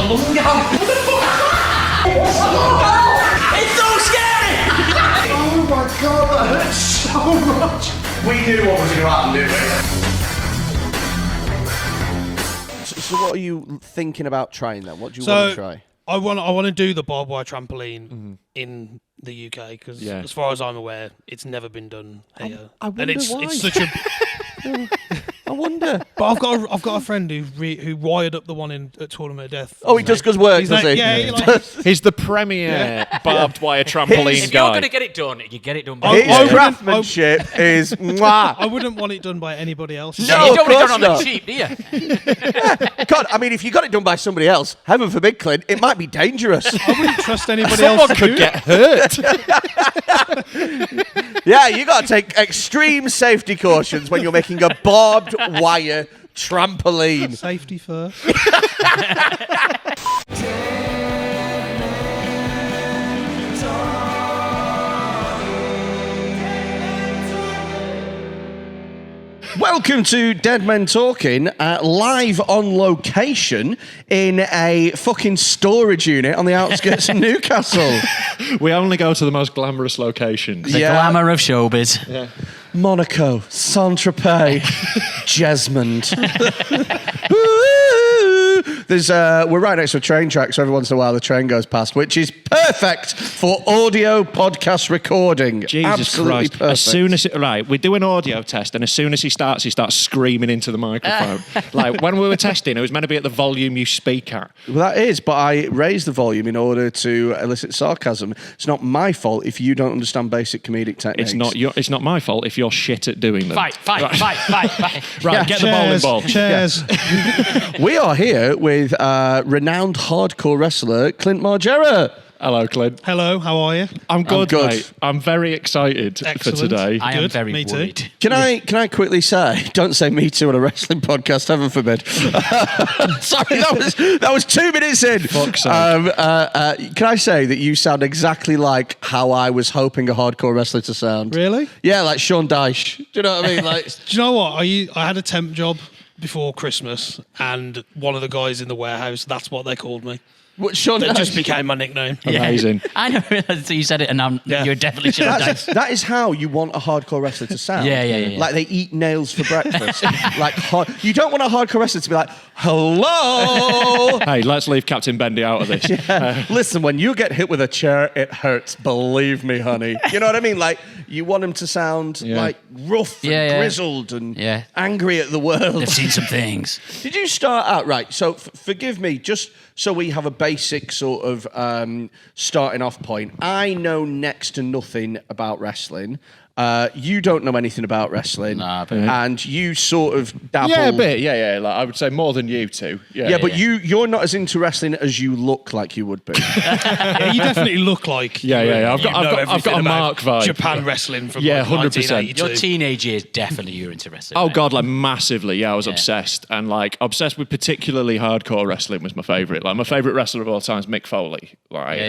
lung out. It's so scary! Oh my god, that hurts so much. We knew what was going to happen, didn't we? So what are you thinking about trying then? What do you want to try? I want to do the barbed wire trampoline in the UK because, as far as I'm aware, it's never been done here. I wonder why. It's such a. I wonder. But I've got a friend who wired up the one at Tournament of Death. Oh, he does good work, does he? Yeah, he's the premier barbed wire trampoline If guy. you're going to get it done, you get it done by His craftsmanship is mwah. I wouldn't want it done by anybody else. No, you don't want it of done on course the cheap, do you? God, I mean, if you got it done by somebody else, heaven forbid, Clint, it might be dangerous. I wouldn't trust anybody else to Someone could get hurt. Yeah, you got to take extreme safety cautions when you're making a barbed wire trampoline. Safety first. Welcome to Dead Men Talking, live on location in a fucking storage unit on the outskirts of Newcastle. We only go to the most glamorous locations. The glamour of showbiz. Yeah. Monaco, Saint-Tropez, Jesmond. We're right next to a train track, so every once in a while the train goes past, which is perfect for audio podcast recording. Jesus Absolutely Christ. perfect. As soon as we do an audio test, and as soon as he starts screaming into the microphone. Like when we were testing, it was meant to be at the volume you speak at. Well, that is, but I raised the volume in order to elicit sarcasm. It's not my fault if you don't understand basic comedic techniques. It's not my fault if you're shit at doing them. Fight. Right, get the bowling ball. Chairs. We are here with renowned hardcore wrestler Clint Margera. Hello, Clint. Hello, how are you? I'm good, good. mate. I'm very excited for today. I am Good, very me too. worried. Can I quickly say, don't say me too on a wrestling podcast, heaven forbid. Sorry, that was 2 minutes in. Fuck's sake. Can I say that you sound exactly like how I was hoping a hardcore wrestler to sound? Really? Yeah, like Sean Dyche. Do you know what I mean? Like, Do you know what? I had a temp job before Christmas, and one of the guys in the warehouse, that's what they called me. what, Sean That Dyche? just became my nickname. Amazing. I never realised that you said it, and you're definitely sure. That is how you want a hardcore wrestler to sound. Yeah. Like they eat nails for breakfast. You don't want a hardcore wrestler to be like, hello. Hey, let's leave Captain Bendy out of this. Listen, when you get hit with a chair, it hurts. Believe me, honey. You know what I mean? Like, you want him to sound like rough and grizzled and angry at the world. They've seen some things. Did you start out right? So forgive me, just so we have a basic sort of starting off point. I know next to nothing about wrestling. You don't know anything about wrestling, and you sort of dabble. Yeah, a bit. Yeah. Like, I would say more than you two. Yeah, but you're not as into wrestling as you look like you would be. Yeah, you definitely look like. Yeah. I've got a about Mark vibe. Japan wrestling from 100%. 1982. Your teenage years, definitely you were into wrestling. Oh right? God, like massively. Yeah, I was obsessed, and like obsessed with particularly hardcore wrestling was my favourite. Like my favourite wrestler of all time is Mick Foley. Like,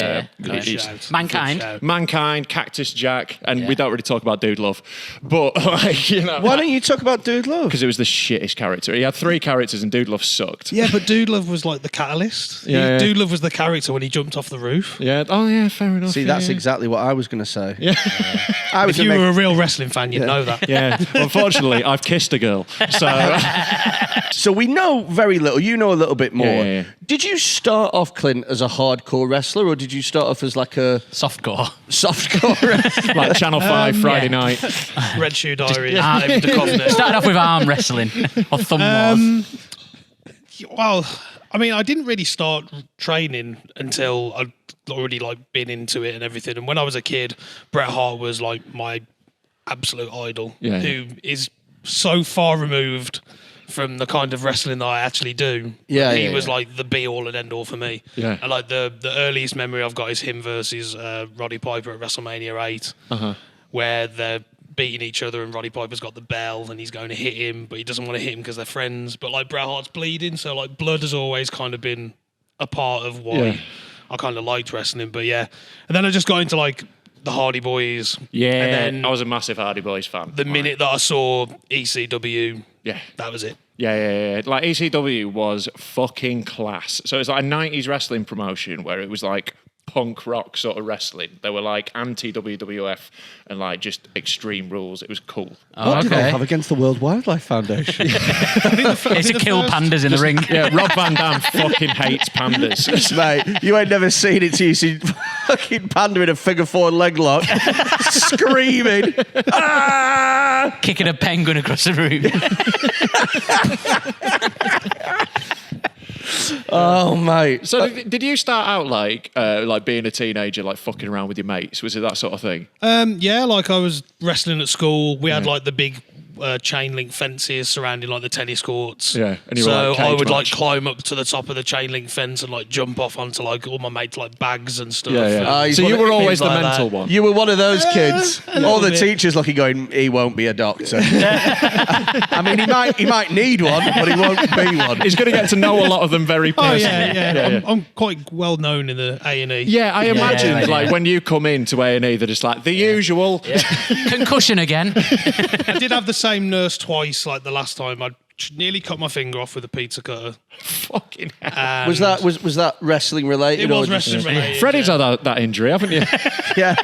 Shout. Mankind. Cactus Jack, and we don't really talk about Dude Love, but like Why don't you talk about Dude Love? Because it was the shittest character. He had 3 characters, and Dude Love sucked. Yeah, but Dude Love was like the catalyst. Yeah. Dude Love was the character when he jumped off the roof. Yeah. Oh yeah, fair enough. See, that's exactly what I was going to say. Yeah. I was If you gonna were a real wrestling fan, you'd know that. Yeah. Unfortunately, I've kissed a girl, so So we know very little. You know a little bit more. Yeah. Did you start off, Clint, as a hardcore wrestler, or did you start off as like a Softcore. softcore wrestler? like Channel 5 Friday night. Red Shoe Diaries. David Duchovny. Started off with arm wrestling or thumb wars. Well, I mean, I didn't really start training until I'd already like been into it and everything. And when I was a kid, Bret Hart was like my absolute idol, who is so far removed from the kind of wrestling that I actually do. He was like the be all and end all for me. Yeah. And like the earliest memory I've got is him versus Roddy Piper at WrestleMania 8, where they're beating each other and Roddy Piper's got the bell and he's going to hit him, but he doesn't want to hit him because they're friends. But like Bret Hart's bleeding, so like blood has always kind of been a part of why I kind of liked wrestling. But yeah, and then I just got into like the Hardy Boys. Yeah, and then I was a massive Hardy Boys fan. the minute that I saw ECW, Yeah. that was it. Yeah. Like ECW was fucking class. So it's like a 90s wrestling promotion where it was like punk rock sort of wrestling. They were like anti-WWF and like just extreme rules. It was cool. What do they have against the World Wildlife Foundation? It's to kill pandas in the ring. Yeah, Rob Van Dam fucking hates pandas. Mate, you ain't never seen it till you see fucking panda in a figure four leg lock, screaming, ah! Kicking a penguin across the room. Oh, mate. So did you start out like being a teenager, like fucking around with your mates? Was it that sort of thing? Yeah, like I was wrestling at school. We had like the big chain link fences surrounding like the tennis courts. Yeah, and you were, so like, I cage would like match. climb up to the top of the chain link fence and like jump off onto like all my mates like bags and stuff. Yeah. And he's So one you of- were always the like mental that. one. You were one of those kids. All the bit. teachers looking going, he won't be a doctor. I mean, he might need one, but he won't be one. He's going to get to know a lot of them very Oh personally. yeah. I'm quite well known in the A&E. Yeah, I imagine yeah. like when you come into A&E, they're just like the usual. Concussion again. I did have the same nurse twice. Like the last time, I nearly cut my finger off with a pizza cutter. Fucking hell. And Was that wrestling related? It was or just- wrestling related. Freddie's had that injury, haven't you? Yeah.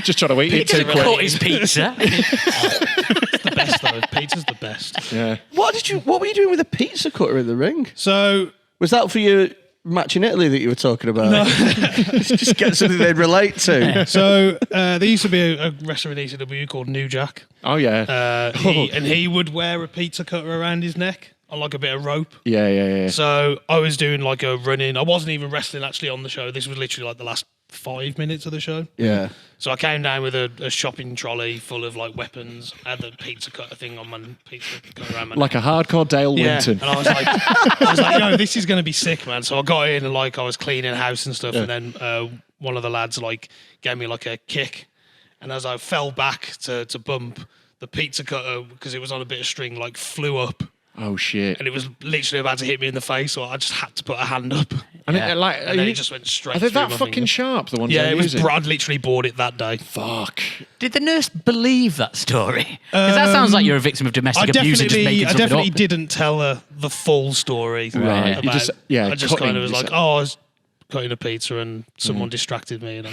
Just trying to eat it too Caught quick. his pizza. the best though. Pizza's the best. Yeah. What were you doing with a pizza cutter in the ring? So Was that for your match in Italy that you were talking about? No. Just get something they'd relate to. So there used to be a wrestler in ECW called New Jack. Oh yeah. He would wear a pizza cutter around his neck on like a bit of rope. Yeah. So I was doing like a run-in. I wasn't even wrestling actually on the show. This was literally like the last 5 minutes of the show. Yeah. So I came down with a shopping trolley full of like weapons. I had the pizza cutter thing on my pizza cutter around my Like a hardcore Dale yeah. Winton. And I was like, no, this is going to be sick, man. So I got in and like I was cleaning house and stuff. And then one of the lads like gave me like a kick. And as I fell back to bump, the pizza cutter, because it was on a bit of string, like flew up. Oh shit. And it was literally about to hit me in the face. So I just had to put a hand up. And Yeah. And then it just went straight Are they through that my fucking finger. sharp? The ones Yeah, they're it was. using? I'd literally bought it that day. Fuck. Did the nurse believe that story? Because that sounds like you're a victim of domestic abuse and just making I something definitely up. didn't tell her the full story. Right. About, You just- yeah, I just kind cutting of was like, yourself. oh, I was cutting a pizza and someone distracted me. And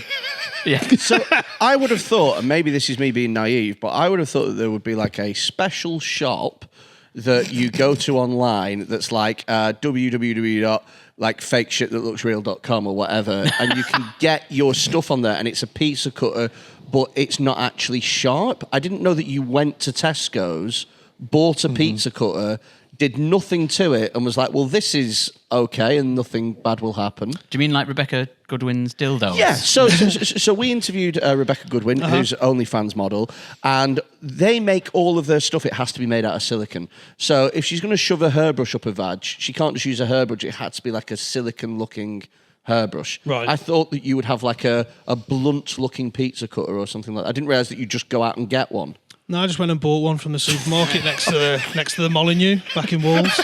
So I would have thought, and maybe this is me being naive, but I would have thought that there would be like a special shop that you go to online that's like www.fakeshitthatlooksreal.com or whatever, and you can get your stuff on there, and it's a pizza cutter, but it's not actually sharp. I didn't know that you went to Tesco's, bought a pizza cutter, did nothing to it, and was like, well, this is okay, and nothing bad will happen. Do you mean like Rebecca Goodwin's dildos? Yeah, so we interviewed Rebecca Goodwin, who's OnlyFans model, and they make all of their stuff. It has to be made out of silicon. So if she's going to shove a hairbrush up her vag, she can't just use a hairbrush. It had to be like a silicon-looking hairbrush. Right. I thought that you would have like a blunt-looking pizza cutter or something like that. I didn't realise that you just go out and get one. no, I just went and bought one from the supermarket next to the Molyneux back in Wolves.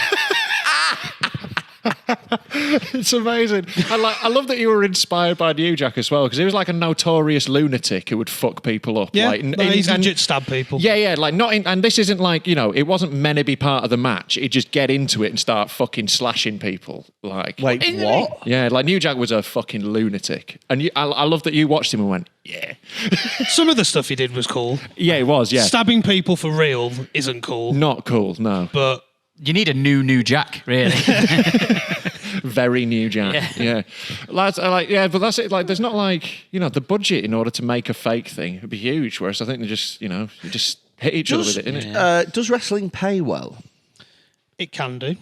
It's amazing. I love that you were inspired by New Jack as well, because he was like a notorious lunatic who would fuck people up. Yeah, like, he's and- legit stab people. Yeah, like not in, and this isn't like, it wasn't meant to be part of the match. He'd just get into it and start fucking slashing people. Like, Wait, what? yeah, like New Jack was a fucking lunatic, and I love that you watched him and went, yeah, Some of the stuff he did was cool. yeah, it was, yeah, Stabbing people for real isn't cool, not cool, no, but You need a new Jack, really. very New Jack, yeah. Lads, yeah, but that's it. Like, there's not like the budget in order to make a fake thing. It'd be huge. Whereas I think they just you just hit each other with it, innit? Does wrestling pay well? it can do.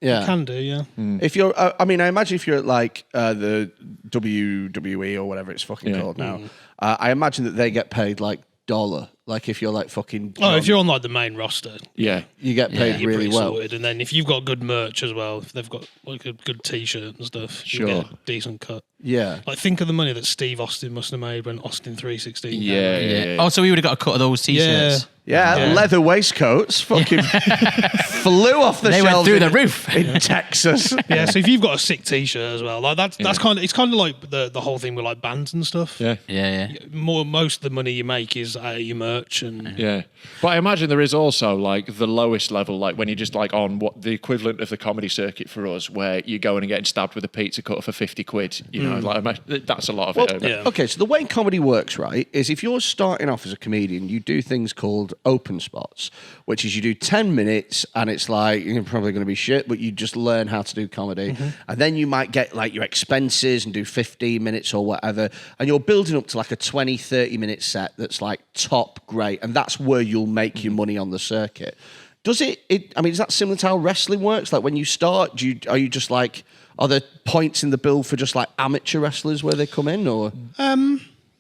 Yeah. It can do, yeah. If you're, I imagine if you're at like the WWE or whatever it's fucking called now, I imagine that they get paid like dollar. Like if you're like fucking, Oh, if you're on like the main roster, Yeah. you get paid you're really pretty well. sorted. And then if you've got good merch as well, if they've got like a good T-shirt and stuff, you get a decent cut. Yeah. Like think of the money that Steve Austin must have made when Austin 316. came Yeah, out. yeah. Oh, so we would have got a cut of those T-shirts. Yeah, leather waistcoats fucking flew off the They went shelves through in- the roof. in Texas. Yeah, so if you've got a sick T-shirt as well, like that's kind of like the whole thing with like bands and stuff. Yeah. Yeah. Most of the money you make is out of your merch. merch and Yeah. But I imagine there is also like the lowest level, like when you're just like on what the equivalent of the comedy circuit for us, where you're going and getting stabbed with a pizza cutter for 50 quid. You know, like that's a lot of it. yeah. Okay, so the way comedy works, right, is if you're starting off as a comedian, you do things called open spots, which is you do 10 minutes and it's like, you're probably going to be shit, but you just learn how to do comedy. And then you might get like your expenses and do 15 minutes or whatever. And you're building up to like a 20, 30-minute set that's like top great. And that's where you'll make your money on the circuit. Does it I mean, is that similar to how wrestling works? Like when you start, are you just like, are there points in the bill for just like amateur wrestlers where they come in or?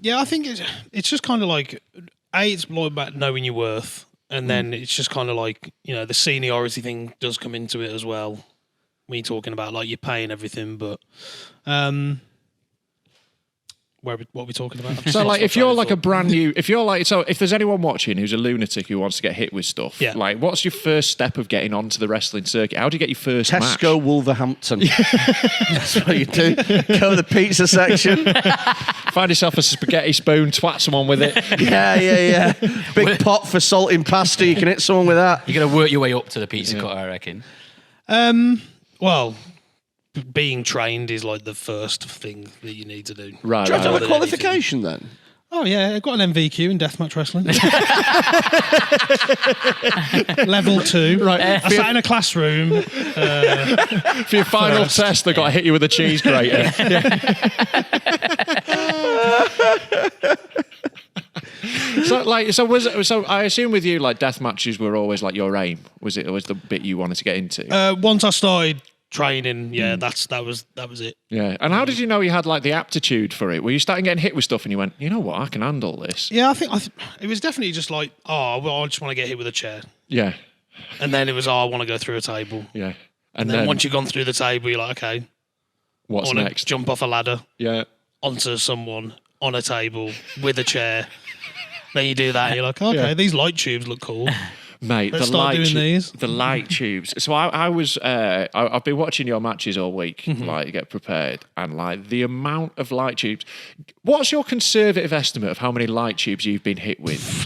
Yeah, I think it's just kind of like, it's more about knowing your worth. And then it's just kind of like, you know, the seniority thing does come into it as well. When you're talking about like your pay and everything, but what are we talking about? So like if you're like a brand new, if there's anyone watching who's a lunatic who wants to get hit with stuff, like what's your first step of getting onto the wrestling circuit? How do you get your first Tesco match? Wolverhampton. That's what you do. Go to the pizza section. Find yourself a spaghetti spoon, twat someone with it. Yeah. Big pot for salting pasta. You can hit someone with that. You're going to work your way up to the pizza cutter, I reckon. Well, being trained is like the first thing that you need to do. Right. Do you have to have a Right. qualification then? Oh yeah, I got an MVQ in deathmatch wrestling. Level 2. Right. I sat in a classroom. For your final test, they got to hit you with a cheese grater. So I assume with you, like death matches were always like your aim. Was it always the bit you wanted to get into? Once I started training, that was it. Yeah. And how did you know you had like the aptitude for it? Were you starting getting hit with stuff and you went, you know what, I can handle this? Yeah, I think it was definitely just like, I just want to get hit with a chair. Yeah. And then it was, I want to go through a table. Yeah. And then once you've gone through the table, you're like, okay, what's I want next? to jump off a ladder Yeah. onto someone on a table with a chair. Then you do that and you're like, okay, these light tubes look cool. Mate, Let's start doing these. The light tubes. So I've been watching your matches all week, like get prepared, and like the amount of light tubes. What's your conservative estimate of how many light tubes you've been hit with?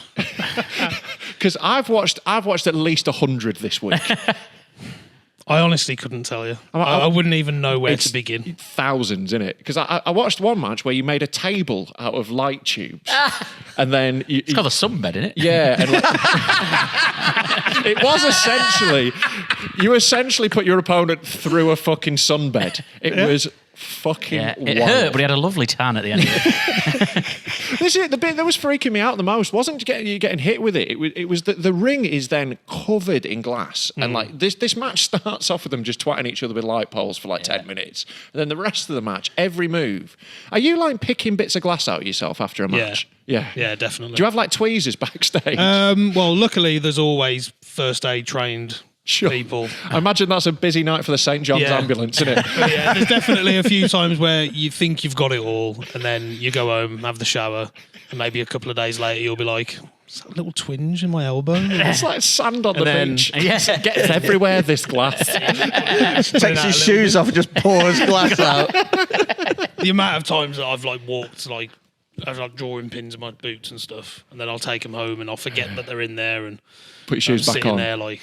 Because I've watched at least 100 this week. I honestly couldn't tell you. I wouldn't even know where to begin. Thousands, innit? Because I watched one match where you made a table out of light tubes, and then It's got a sunbed in it. Yeah, and it was essentially you essentially put your opponent through a fucking sunbed. It was fucking It wild. hurt, but he had a lovely tan at the end of it. This is the bit that was freaking me out the most. Wasn't you getting hit with it? It was the ring is then covered in glass, and like this match starts off with them just twatting each other with light poles for like 10 minutes, and then the rest of the match, every move. Are you like picking bits of glass out of yourself after a match? Yeah, definitely. Do you have like tweezers backstage? Well, luckily there's always first aid trained people. I imagine that's a busy night for the St. John's ambulance, isn't it? But yeah, there's definitely a few times where you think you've got it all, and then you go home, have the shower, and maybe a couple of days later you'll be like, "Is that a little twinge in my elbow?" It's like sand on the beach. Yes. It gets everywhere, this glass. Takes his shoes off and just pours glass out. The amount of times that I've like walked like I've like drawing pins in my boots and stuff, and then I'll take them home and I'll forget that they're in there and Put your shoes I'm back sitting on. there like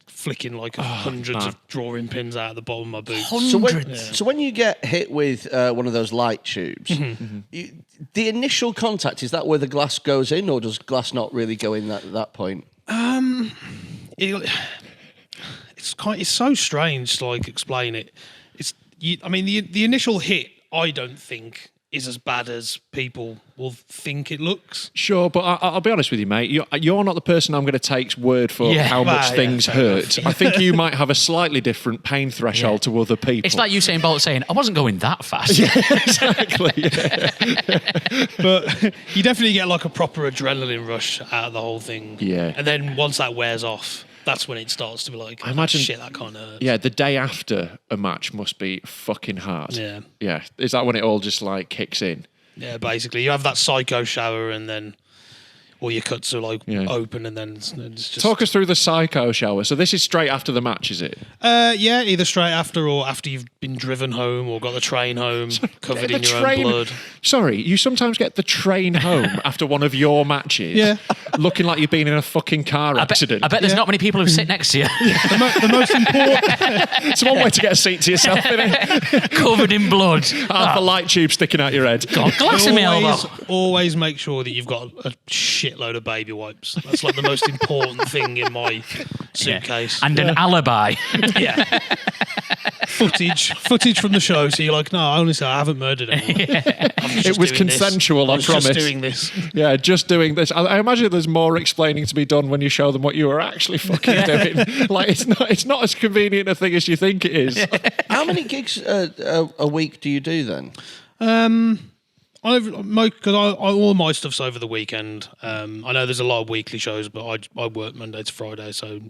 flicking like hundreds of drawing pins out of the bottom of my boots. So when you get hit with one of those light tubes, the initial contact, is that where the glass goes in, or does glass not really go in at that point? It's so strange to like explain it. The initial hit I don't think is as bad as people will think it looks. Sure, but I'll be honest with you, mate. You're not the person I'm going to take's word for how much things hurt. I think you might have a slightly different pain threshold to other people. It's like Usain Bolt saying, I wasn't going that fast. Exactly. But you definitely get like a proper adrenaline rush out of the whole thing. Yeah. And then once that wears off, that's when it starts to be like, I imagine, shit, that kind of hurts. Yeah, the day after a match must be fucking hard. Yeah. Yeah. Is that when it all just like kicks in? Yeah, basically. You have that psycho shower and then all your cuts are like open and then it's just... Talk us through the psycho shower. So this is straight after the match, is it? Yeah, either straight after or after you've been driven home or got the train home covered in your own blood. Sorry, you sometimes get the train home after one of your matches. Yeah. looking like you've been in a fucking car accident. I bet there's not many people who sit next to you. The most important. It's one way to get a seat to yourself, isn't it? Covered in blood. Half a light tube sticking out your head. God, glass in my elbow. Always make sure that you've got a shitload of baby wipes. That's like the most important thing in my suitcase. And an alibi. Yeah. Footage from the show. So you're like, no, honestly, I haven't murdered anyone. It was consensual, I promise. Just doing this. Yeah, just doing this. I imagine there's more explaining to be done when you show them what you were actually fucking doing. Like, it's not as convenient a thing as you think it is. How many gigs a week do you do then? Because all my stuff's over the weekend. I know there's a lot of weekly shows, but I work Monday to Friday, so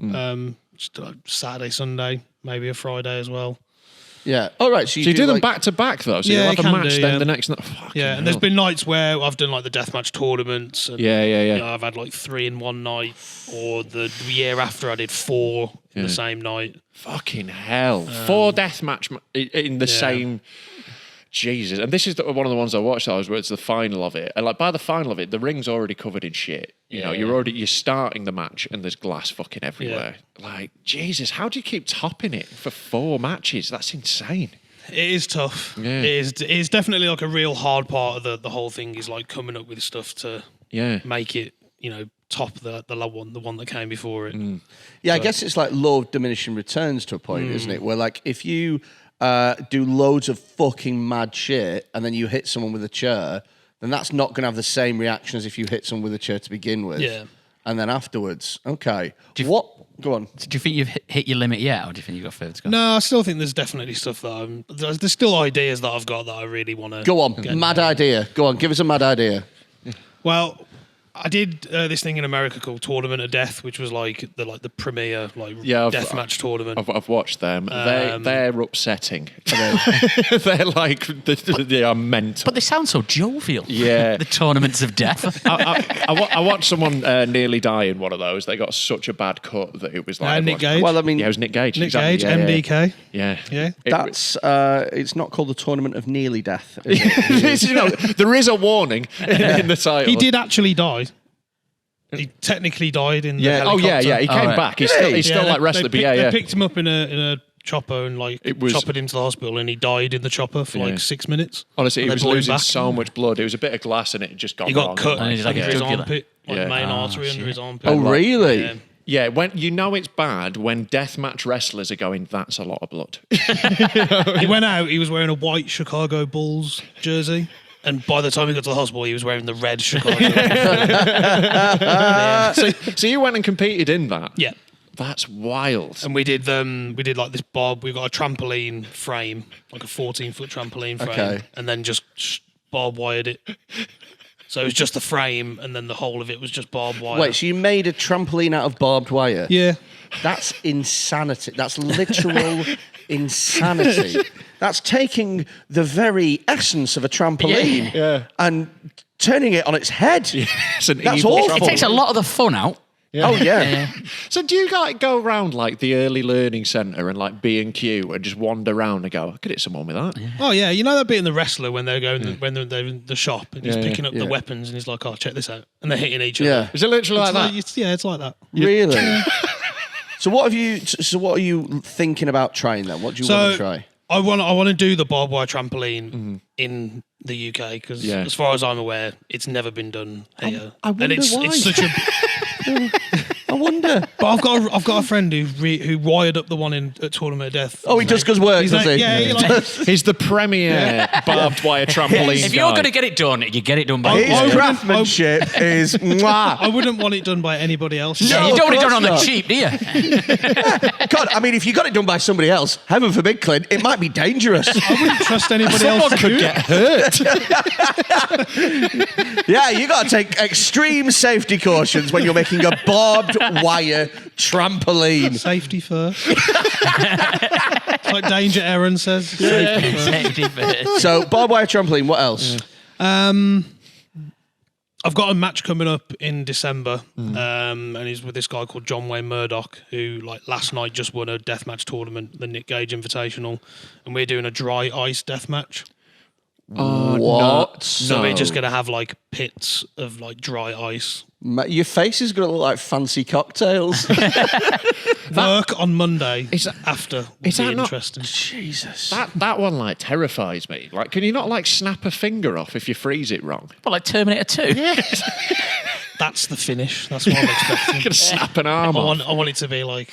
just like Saturday, Sunday, maybe a Friday as well. Yeah. All right. So you do them like, back to back though. So Yeah, you'll you have a can match, do, then yeah. the next night. Fucking And there's hell. been nights where I've done like the deathmatch tournaments. And, Yeah. you know, I've had like 3 in one night, or the year after I did 4 in the same night. Fucking hell. 4 deathmatch in the same. Jesus. And this is one of the ones I watched. Where it's the final of it, and like by the final of it, the ring's already covered in shit. You know, you're starting the match, and there's glass fucking everywhere. Like Jesus, how do you keep topping it for 4 matches? That's insane. It is tough. Yeah. It is definitely like a real hard part of the whole thing is like coming up with stuff to make it, you know, top the one that came before it. Yeah, I guess it's like law of diminishing returns to a point, isn't it? Where like if you do loads of fucking mad shit and then you hit someone with a chair, then that's not going to have the same reaction as if you hit someone with a chair to begin with. Yeah. And then afterwards, okay. Go on. Do you think you've hit your limit yet, or do you think you've got further to go? No, I still think there's definitely stuff that there's still ideas that I've got that I really want to Go on. Mad idea. Go on. Give us a mad idea. Well, I did this thing in America called Tournament of Death, which was like the premier deathmatch tournament. I've watched them. They're upsetting. They're like they are mental. But they sound so jovial. Yeah. The tournaments of death. I watched someone nearly die in one of those. They got such a bad cut that it was like Nick Gage. Well, I mean, Yeah, it was Nick Gage. Nick exactly. Gage, Yeah, MDK. Yeah. that's it's not called the Tournament of Nearly Death. Is it? You know, there is a warning in the title. He did actually die. He technically died in the helicopter. He came back. He's still like wrestling. But They picked him up in a chopper and like It was- choppered into the hospital, and he died in the chopper for like 6 minutes. honestly, he And was they blew him losing back. so much blood. It was a bit of glass and it had just gone He got wrong. cut And he's like under a his jugular. armpit, like Yeah. the main Oh, artery under shit. his armpit. Oh, really? Yeah. Yeah, when you know it's bad when deathmatch wrestlers are going, that's a lot of blood. He went out. He was wearing a white Chicago Bulls jersey. And by the time he got to the hospital, he was wearing the red Chicago. So you went and competed in that? Yeah. That's wild. And we did like this we got a trampoline frame, like a 14-foot trampoline frame, Okay. and then just barbed wired it. So it was just the frame, and then the whole of it was just barbed wire. Wait, so you made a trampoline out of barbed wire? Yeah. That's insanity. That's literal insanity. That's taking the very essence of a trampoline and turning it on its head. It's an That's evil awful. It takes a lot of the fun out. Oh, yeah. So do you like go around like the early learning centre and like B&Q and just wander around and go, I could hit someone with that? Oh yeah, you know that bit in The Wrestler when they're going when they're in the shop and he's picking up the weapons and he's like, "Oh, check this out," and they're hitting each other. Yeah. Is it literally like that? It's like that. Really? So what are you thinking about trying then? What do you want to try? I want to do the barbed wire trampoline in the UK because, as far as I'm aware, it's never been done here. I wonder and it's why. it's such a. I wonder. But I've got a friend who wired up the one at Tournament of Death. Oh, he does good work, He's does like, he? yeah, he like, He's the premier barbed wire trampoline If you're guy. going to get it done, you get it done by His craftsmanship is mwah. I wouldn't want it done by anybody else. Yeah, No, you of don't want it done course on the not. cheap, do you? God, I mean, if you got it done by somebody else, heaven forbid, Clint, it might be dangerous. I wouldn't trust anybody else to do it. Get hurt. Yeah, you got to take extreme safety cautions when you're making a barbed wire trampoline. Safety first. It's like Danger Aaron says. Safety first. Safety first. So, barbed wire trampoline, what else? I've got a match coming up in December, and he's with this guy called John Wayne Murdoch, who like last night just won a deathmatch tournament, the Nick Gage Invitational, and we're doing a dry ice deathmatch. What? So we're just going to have like pits of like dry ice. Your face is going to look like fancy cocktails. Work on Monday Is that- after will is be that not- interesting. Jesus. That one like terrifies me. Like, can you not like snap a finger off if you freeze it wrong? Well, like Terminator 2. That's the finish. That's what I'm expecting. Gonna snap an arm off. I want it to be like...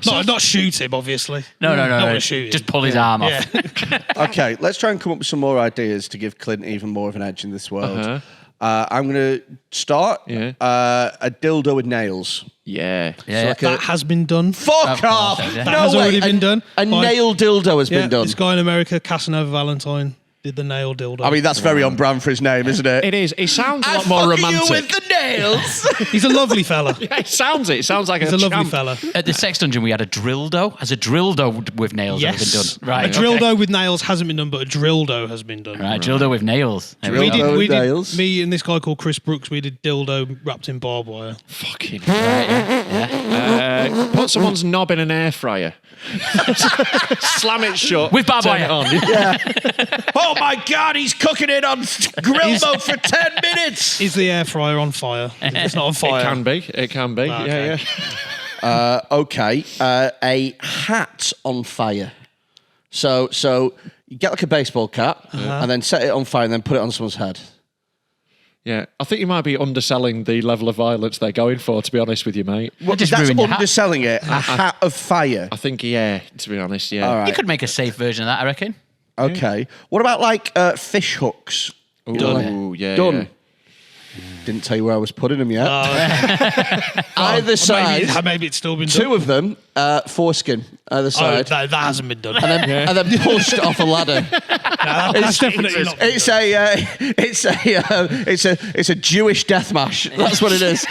Not shoot him, obviously. No. Don't want to shoot him. Just pull his arm off. Yeah. Okay, let's try and come up with some more ideas to give Clint even more of an edge in this world. I'm going to start a dildo with nails. Yeah. Yeah. like That has been done. Fuck off! That That has already been done. A by- nail dildo has been done. This guy in America, Casanova Valentine, did the nail dildo. I mean, that's very on brand for his name, isn't it? It is. It sounds a lot more romantic. You with the nails. He's a lovely fella. It sounds like He's a lovely champ. fella. At the sex dungeon, we had a dildo. Has a dildo with nails ever been Yes. done? Right. A dildo with nails hasn't been done, but a drildo has been done. Right, dildo with nails. There we We go. Dildo did, with nails. me and this guy called Chris Brooks, we did dildo wrapped in barbed wire. Fucking. Yeah. Put someone's knob in an air fryer. Slam it shut. With barbed turn wire. it on. Oh my God, he's cooking it on grill mode for 10 minutes. Is the air fryer on fire? It's not on fire. It can be. It can be. Okay. Yeah. Okay, a hat on fire. So you get like a baseball cap and then set it on fire and then put it on someone's head. Yeah. I think you might be underselling the level of violence they're going for, to be honest with you, mate. Well, just that's ruin your hat. underselling it. A hat of fire. I think, yeah, to be honest, yeah. All right. You could make a safe version of that, I reckon. Okay. What about like fish hooks? Ooh, yeah. Done. Yeah. Didn't tell you where I was putting them yet. Either side. Maybe it's still been Two done. of them, foreskin either Oh, side. that hasn't been done. And then pushed off a ladder. That's definitely not. It's a Jewish death mash. That's what it is.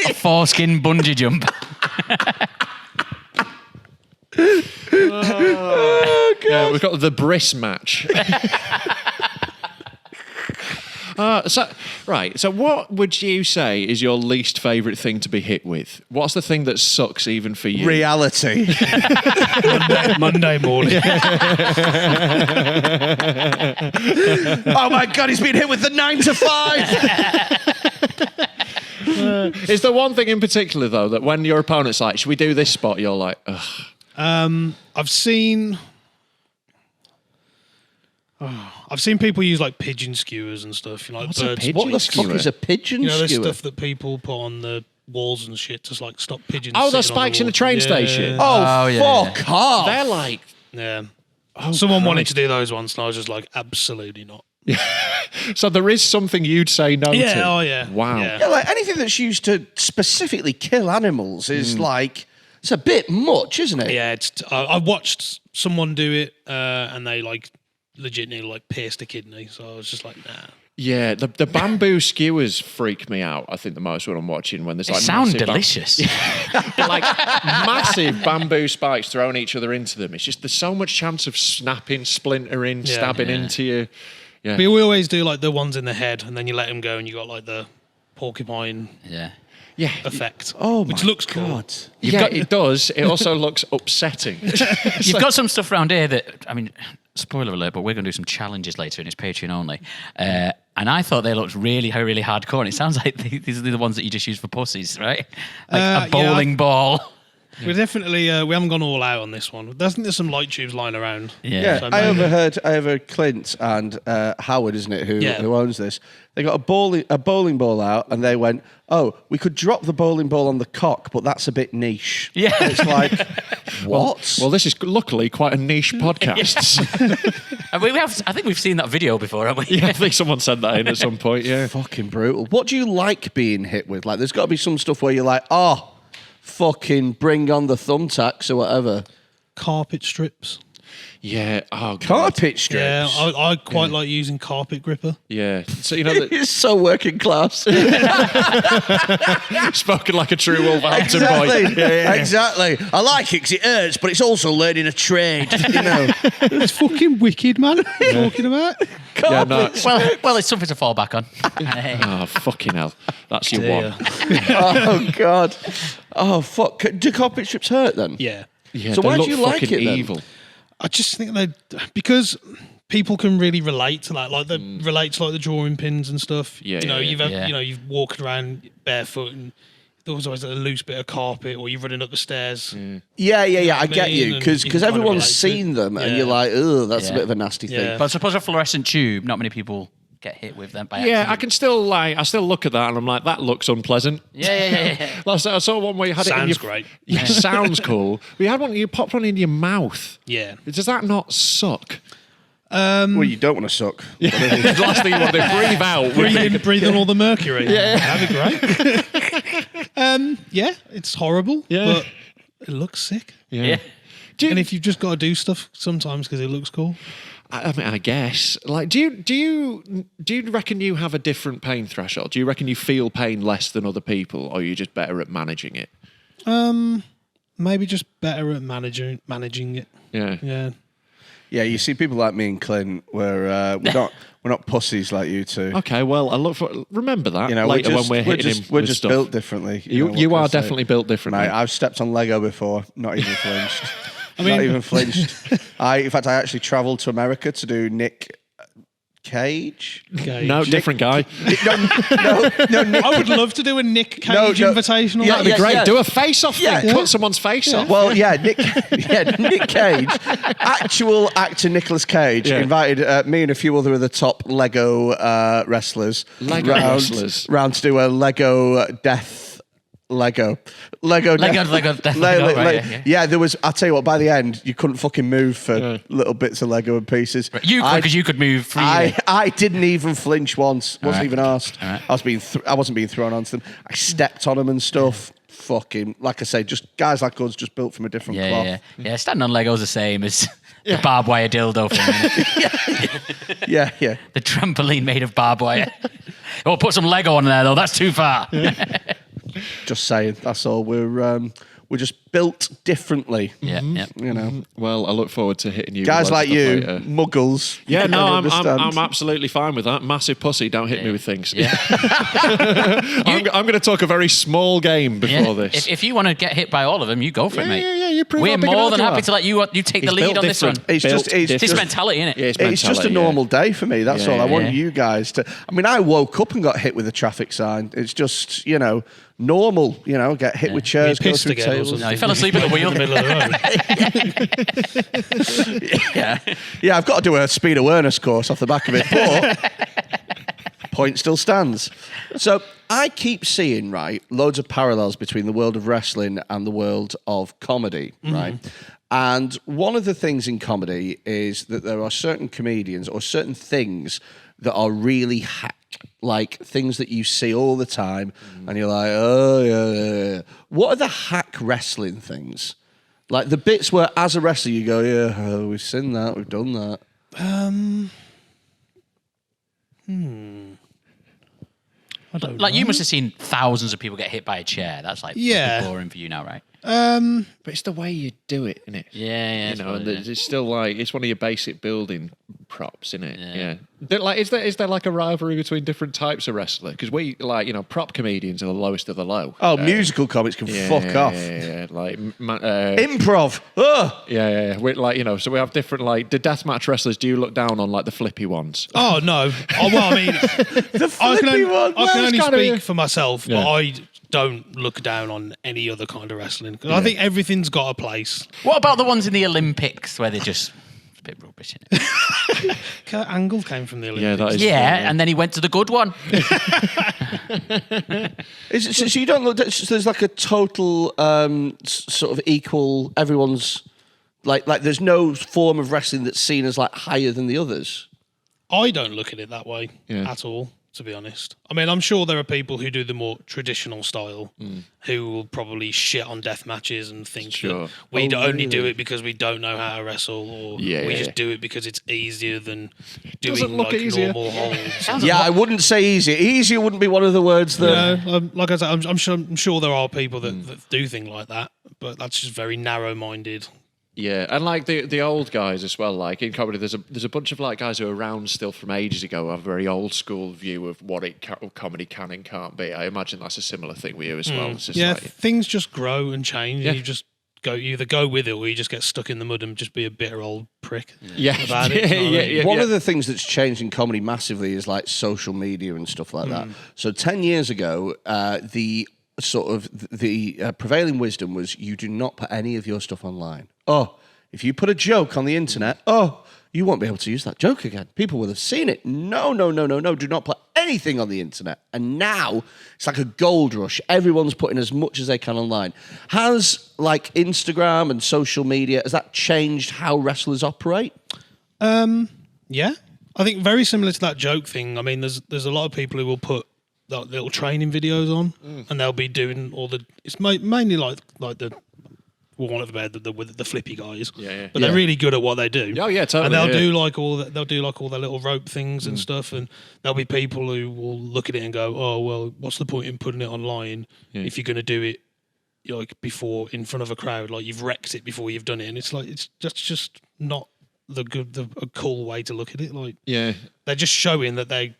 A foreskin bungee jump. Yeah, we've got the bris match. So what would you say is your least favourite thing to be hit with? What's the thing that sucks even for you? Reality. Monday morning. Oh my God, he's been hit with the 9 to 5. Is there one thing in particular, though, that when your opponent's like, should we do this spot, you're like, ugh. I've seen people use like pigeon skewers and stuff. You know, like What's a birds. pigeon What the skewer? fuck is a pigeon You know, there's skewer? stuff that people put on the walls and shit to like stop pigeons. Oh, those sitting on spikes in wall. the train Yeah. station? Oh, yeah, fuck off. They're like, Yeah. Someone wanted Christ. to do those once, and I was just like, absolutely not. so there is something you'd say no to. Yeah. Oh, yeah. Wow. Yeah. Yeah, like anything that's used to specifically kill animals is like, it's a bit much, isn't it? Yeah, I watched someone do it, and they like legitimately like pierced a kidney. So I was just like, nah. Yeah, the bamboo skewers freak me out, I think, the most when I'm watching, when there's They like sound massive delicious. like massive bamboo spikes throwing each other into them. It's just, there's so much chance of snapping, splintering, stabbing into you. Yeah. But we always do like the ones in the head, and then you let them go, and you got like the porcupine Yeah. Yeah. effect. Oh, which my looks cool. God. It does. It also looks upsetting. You've got some stuff around here that, I mean, spoiler alert, but we're going to do some challenges later and it's Patreon only. And I thought they looked really, really hardcore. And it sounds like these are the ones that you just use for pussies, right? Like a bowling ball. We're definitely we haven't gone all out on this one. I think there's some light tubes lying around. Yeah. So I maybe- overheard Clint and Howard, isn't it, who Yeah. owns this? They got a bowling ball out, and they went, "Oh, we could drop the bowling ball on the cock, but that's a bit niche." Yeah. And it's like, what? Well, this is luckily quite a niche podcast. I think we've seen that video before, haven't we? Yeah, I think someone said that in at some point, yeah. Fucking brutal. What do you like being hit with? Like, there's got to be some stuff where you're like, oh, fucking bring on the thumbtacks or whatever. carpet strips. Yeah, oh God. Carpet strips. Yeah, I quite like using carpet gripper. Yeah. So, you know, that It's so working class. spoken like a true Wolverhampton boy. Exactly. I like it because it hurts, but it's also learning a trade. You know, It's fucking wicked, man. What are you talking about? Yeah, no. Well, it's something to fall back on. Hey. Oh, fucking hell. That's your Dear. one. oh god, oh fuck. Do carpet strips hurt then? Yeah. Yeah, So they why do look you like fucking it then? evil. I just think because people can really relate to that, like relate to like the drawing pins and stuff. Yeah, you've walked around barefoot and there was always a loose bit of carpet, or you're running up the stairs. Yeah. I what I get mean? you And because you can kind of everyone's relate to seen it. them, and Yeah. you're like, oh, that's a Yeah. bit of a nasty thing. Yeah. But I suppose a fluorescent tube, not many people get hit with them by Yeah, accident. I can still I still look at that and I'm like, that looks unpleasant. Yeah. Last I saw one where you had it in Sounds your... great. Yeah, sounds cool. We had one, you popped one in your mouth. Yeah. Does that not suck? Well, you don't want to suck. The last thing you want to do, breathe out. Breathe in all the mercury. Yeah. That'd be great. Yeah, it's horrible, Yeah. but it looks sick. Yeah. And if you've just got to do stuff sometimes because it looks cool. I mean, I guess. Like, do you reckon you have a different pain threshold? Do you reckon you feel pain less than other people, or are you just better at managing it? Maybe just better at managing it. Yeah. Yeah. Yeah, you see people like me and Clint, where we're not pussies like you two. Okay, well, I look for... Remember that You know, later when we're hitting just, him we're with just stuff. built differently. You know, what can I are say? definitely built differently. Mate, I've stepped on Lego before, not even flinched. I mean, Not even flinched. In fact, I actually travelled to America to do Nick Cage. No, different guy. No. I would love to do a Nick Cage No, invitational. Yeah, That'd be yeah, great. Great, do a face-off Yeah. thing. Cut someone's face off. Well, Nick Cage, actual actor Nicolas Cage, Yeah. invited me and a few other of the top Lego wrestlers round to do a Lego death. Lego death. Right, yeah. There was. I'll tell you what. By the end, you couldn't fucking move for little bits of Lego and pieces. You could, because you could move freely. I didn't even flinch once. Wasn't right. even asked. All right. I wasn't being thrown onto them. I stepped on them and stuff. Fucking, like I say, just guys like us, just built from a different cloth. Yeah. Standing on Lego's the same as the barbed wire dildo thing. Yeah. The trampoline made of barbed wire. Oh, put some Lego on there though. That's too far. Just saying. That's all. We're just built differently. Yeah. You know, Well, I look forward to hitting you. guys with like stuff you, later. muggles. Yeah, no, I I'm understand. absolutely fine with that. Massive pussy, don't hit me with things. Yeah. I'm going to talk a very small game before Yeah. this. If you want to get hit by all of them, you go for it, mate. Yeah, you prove We're how big an more arse than you happy are. to let you take the He's lead built on this one. different. It's Built just- it's This different. mentality, innit? Yeah, It's just a normal day for me. That's Yeah, all. I want yeah. you guys to. I mean, I woke up and got hit with a traffic sign. It's just, normal. Get hit with chairs, go pissed through again or tables. something? No, you fell asleep at the wheel. in the middle of the road. Yeah, I've got to do a speed awareness course off the back of it, but point still stands. So I keep seeing, right, loads of parallels between the world of wrestling and the world of comedy, right? And one of the things in comedy is that there are certain comedians or certain things that are really hack, like things that you see all the time, and you're like, oh, yeah. What are the hack wrestling things? Like the bits where, as a wrestler, you go, yeah, we've seen that, we've done that. I don't Like know. you must have seen thousands of people get hit by a chair. That's like Yeah. boring for you now, right? But it's the way you do it, isn't it? Yeah. And it's still like it's one of your basic building props, isn't it? Yeah. Like, is there like a rivalry between different types of wrestler? Because we prop comedians are the lowest of the low. Oh, musical comics can fuck off. Yeah. Like, Improv. Ugh. yeah. We're like, so we have different like the deathmatch wrestlers. Do you look down on like the flippy ones? Oh no! Well, I mean, I can only speak for myself, but I don't look down on any other kind of wrestling because I think everything's got a place. What about the ones in the Olympics where they just it's a bit rubbish, isn't it? Kurt Angle came from the Olympics. Yeah, that is. Yeah, and then he went to the good one. So you don't look. So there's like a total sort of equal. Everyone's like. There's no form of wrestling that's seen as like higher than the others. I don't look at it that way at all, to be honest. I mean, I'm sure there are people who do the more traditional style who will probably shit on death matches and think that we only do it because we don't know how to wrestle, or we just do it because it's easier than doing look like easier. normal holds. Yeah, I wouldn't say easier. Easier wouldn't be one of the words that. Like I said, I'm sure there are people that do things like that, but that's just very narrow-minded. Yeah, and like the old guys as well. Like in comedy, there's a bunch of like guys who are around still from ages ago who have a very old school view of what comedy can and can't be. I imagine that's a similar thing with you as well. It's just Yeah, like, things just grow and change, and you just you either go with it or you just get stuck in the mud and just be a bitter old prick. Yeah. About it. You know what I mean? One of the things that's changed in comedy massively is like social media and stuff like that. So 10 years ago, the prevailing wisdom was you do not put any of your stuff online. Oh, if you put a joke on the internet, you won't be able to use that joke again. People will have seen it. No. Do not put anything on the internet. And now it's like a gold rush. Everyone's putting as much as they can online. Has like Instagram and social media, has that changed how wrestlers operate? Yeah, I think very similar to that joke thing. I mean, there's a lot of people who will put like little training videos on, and they'll be doing all the. It's mainly like the. One of the flippy guys, but they're really good at what they do. Oh yeah, totally. And they'll do like all their little rope things and stuff. And there'll be people who will look at it and go, "Oh well, what's the point in putting it online if you're going to do it like before in front of a crowd? Like you've wrecked it before you've done it." And it's like that's just not a cool way to look at it. Like they're just showing that they're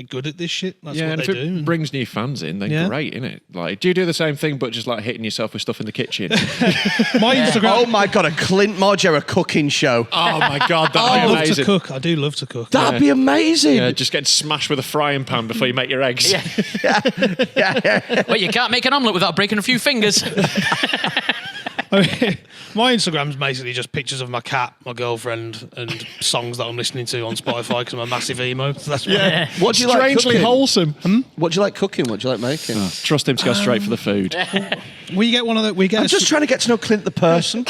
good at this shit. That's what and they if do. it brings new fans in, then great, innit? Like, do you do the same thing, but just like hitting yourself with stuff in the kitchen? My Instagram. Oh my God, a Clint Margera cooking show. Oh my God, I that'd be love amazing. to cook. I do love to cook. That'd be amazing. Yeah, just getting smashed with a frying pan before you make your eggs. Well, you can't make an omelette without breaking a few fingers. I mean, my Instagram's basically just pictures of my cat, my girlfriend, and songs that I'm listening to on Spotify because I'm a massive emo. So that's What do you like Strangely cooking? wholesome. What do you like cooking? What do you like making? Trust him to go straight for the food. we get one of the I'm just trying to get to know Clint the Person.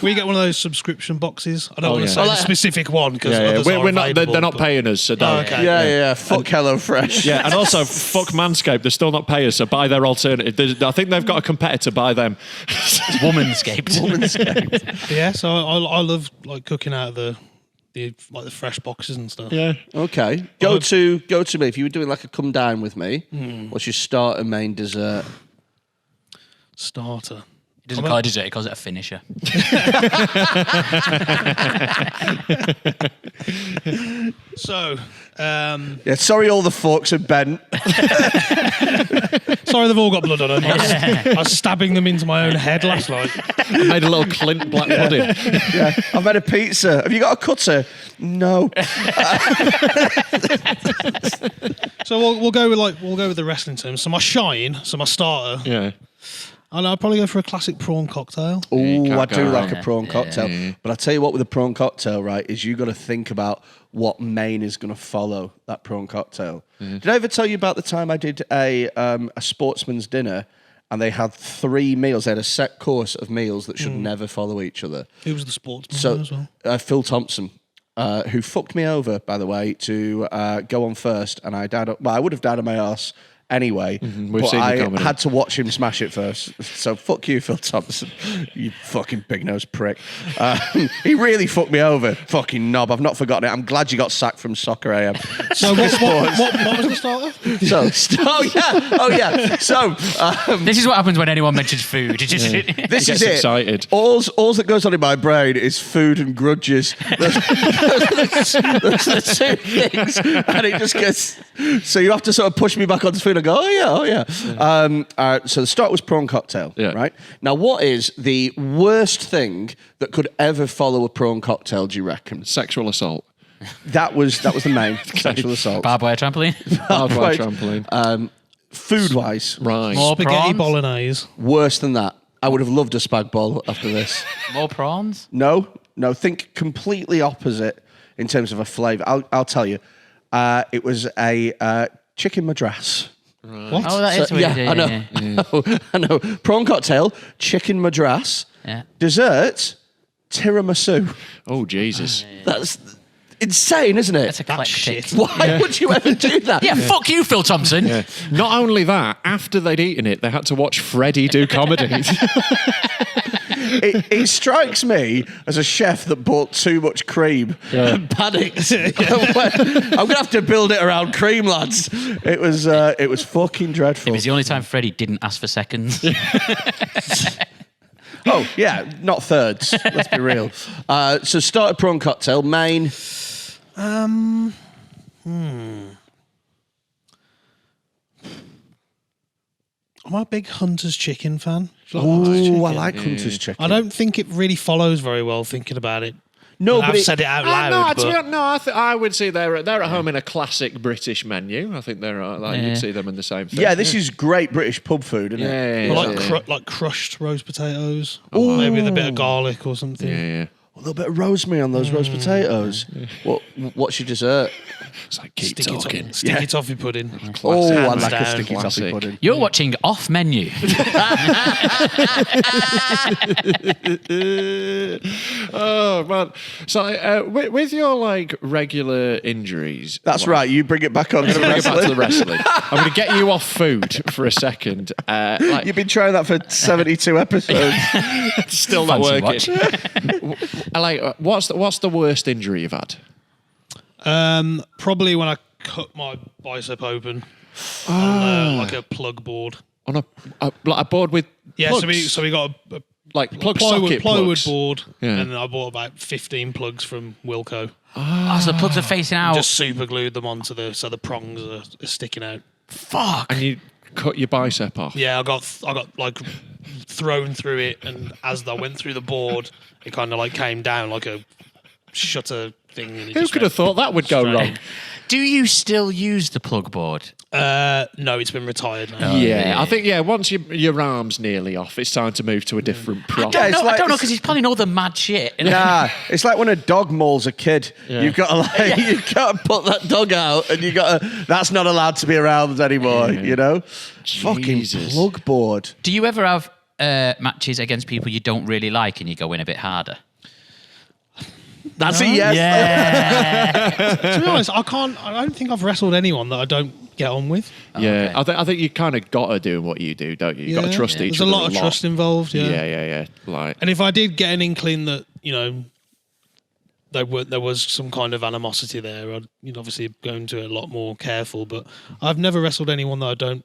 we get one of those subscription boxes. I don't want to yeah. say the specific one because We're not. They're not paying us, so don't. Okay. Yeah. Fuck HelloFresh. Yeah, and also fuck Manscaped. They're still not paying us, so buy their alternative. I think they've got a competitor. Buy them. Womanscaped. Yeah, so I love like cooking out of the fresh boxes and stuff. Yeah. Okay. Go to me. If you were doing like a come down with me, what's your starter, main, dessert? Starter. He doesn't call it dessert, he calls it a finisher. So, Yeah. Sorry, all the forks are bent. sorry, they've all got blood on them. I was stabbing them into my own head last night. I made a little Clint black pudding. Yeah. I've had a pizza. Have you got a cutter? No. So we'll go with the wrestling terms. So my starter. Yeah. And I'll probably go for a classic prawn cocktail. Oh, I can't do go like wrong. a prawn cocktail. But I tell you what, with a prawn cocktail, right, is you got to think about what main is going to follow that prawn cocktail. Did I ever tell you about the time I did a sportsman's dinner and they had 3 meals? They had a set course of meals that should never follow each other. Who was the sportsman So, as well? Phil Thompson, who fucked me over, by the way, to go on first, and I would have died on my arse anyway, We've but seen the I comedy. had to watch him smash it first. So fuck you, Phil Thompson, you fucking big-nosed prick. He really fucked me over, fucking knob. I've not forgotten it. I'm glad you got sacked from Soccer AM. So what was the starter? Oh yeah. So This is what happens when anyone mentions food. It just, this He is gets it. excited. All that goes on in my brain is food and grudges. Those are the 2 things, and it just gets. So you have to sort of push me back onto food and go, oh yeah. So the start was prawn cocktail, right? Now, what is the worst thing that could ever follow a prawn cocktail? Do you reckon? Sexual assault. That was the main sexual assault. barbed wire trampoline. Barbed wire Right. trampoline. Food-wise, Right. More Spaghetti prawns. bolognese. worse than that. I would have loved a spag bol after this. More prawns. No. Think completely opposite in terms of a flavour. I'll tell you. It was a chicken madras. What? Oh, that is weird. I know. I know. Prawn cocktail, chicken madras, Yeah. dessert, tiramisu. Oh Jesus. That's insane, isn't it? That's eclectic. shit. Why would you ever do that? Yeah, fuck you, Phil Thompson. Not only that, after they'd eaten it, they had to watch Freddy do comedy. It strikes me as a chef that bought too much cream and panicked. I'm going to have to build it around cream, lads. It was fucking dreadful. It was the only time Freddie didn't ask for seconds. Oh, yeah, not thirds. Let's be real. So starter prawn cocktail, main. I'm a big Hunter's chicken fan. Oh, I like Hunter's chicken. I don't think it really follows very well thinking about it. No, I've said it out loud. I would say they're at home in a classic British menu. I think they're you'd see them in the same thing. Yeah, this is great British pub food, isn't it? Yeah. Like crushed roast potatoes. Maybe with a bit of garlic or something. Yeah. A little bit of rosemary on those roast potatoes. What's your dessert? It's like keep talking. Sticky toffee pudding. Oh, I Hands like a down. sticky toffee Classic. pudding. You're watching Off Menu. Oh man! So with your like regular injuries, That's right. You bring it back on to the Let's get back to the wrestling. wrestling. I'm going to get you off food for a second. You've been trying that for 72 episodes. Still not Fancy working. What's the worst injury you've had? Probably when I cut my bicep open on like a plug board. On a board with plugs? So we got a like plug socket plywood plugs. board, Yeah. and I bought about 15 plugs from Wilco. Oh, so the plugs are facing out. Just super glued them onto so the prongs are sticking out. Fuck. And you cut your bicep off. Yeah, I got like thrown through it, and as I went through the board, it kind of like came down like a shutter thing. And it Who just could have thought that would go straight. wrong? Do you still use the plug board? No, it's been retired now. I think once your arm's nearly off, it's time to move to a different prop. Yeah, it's No, I like- don't know because he's planning all the mad shit. Nah, it's like when a dog mauls a kid. You've got to you've got to put that dog out, and that's not allowed to be around anymore. You know, fucking Jesus. plug board. Do you ever have matches against people you don't really like and you go in a bit harder? That's a yes. Yeah. To be honest, I don't think I've wrestled anyone that I don't get on with. Yeah, Okay. I think you kind of got to do what you do, don't you? You got to trust each There's other. a lot of trust involved. Yeah. Like, And if I did get an inkling that there was some kind of animosity there, I'd obviously go into it a lot more careful. But I've never wrestled anyone that I don't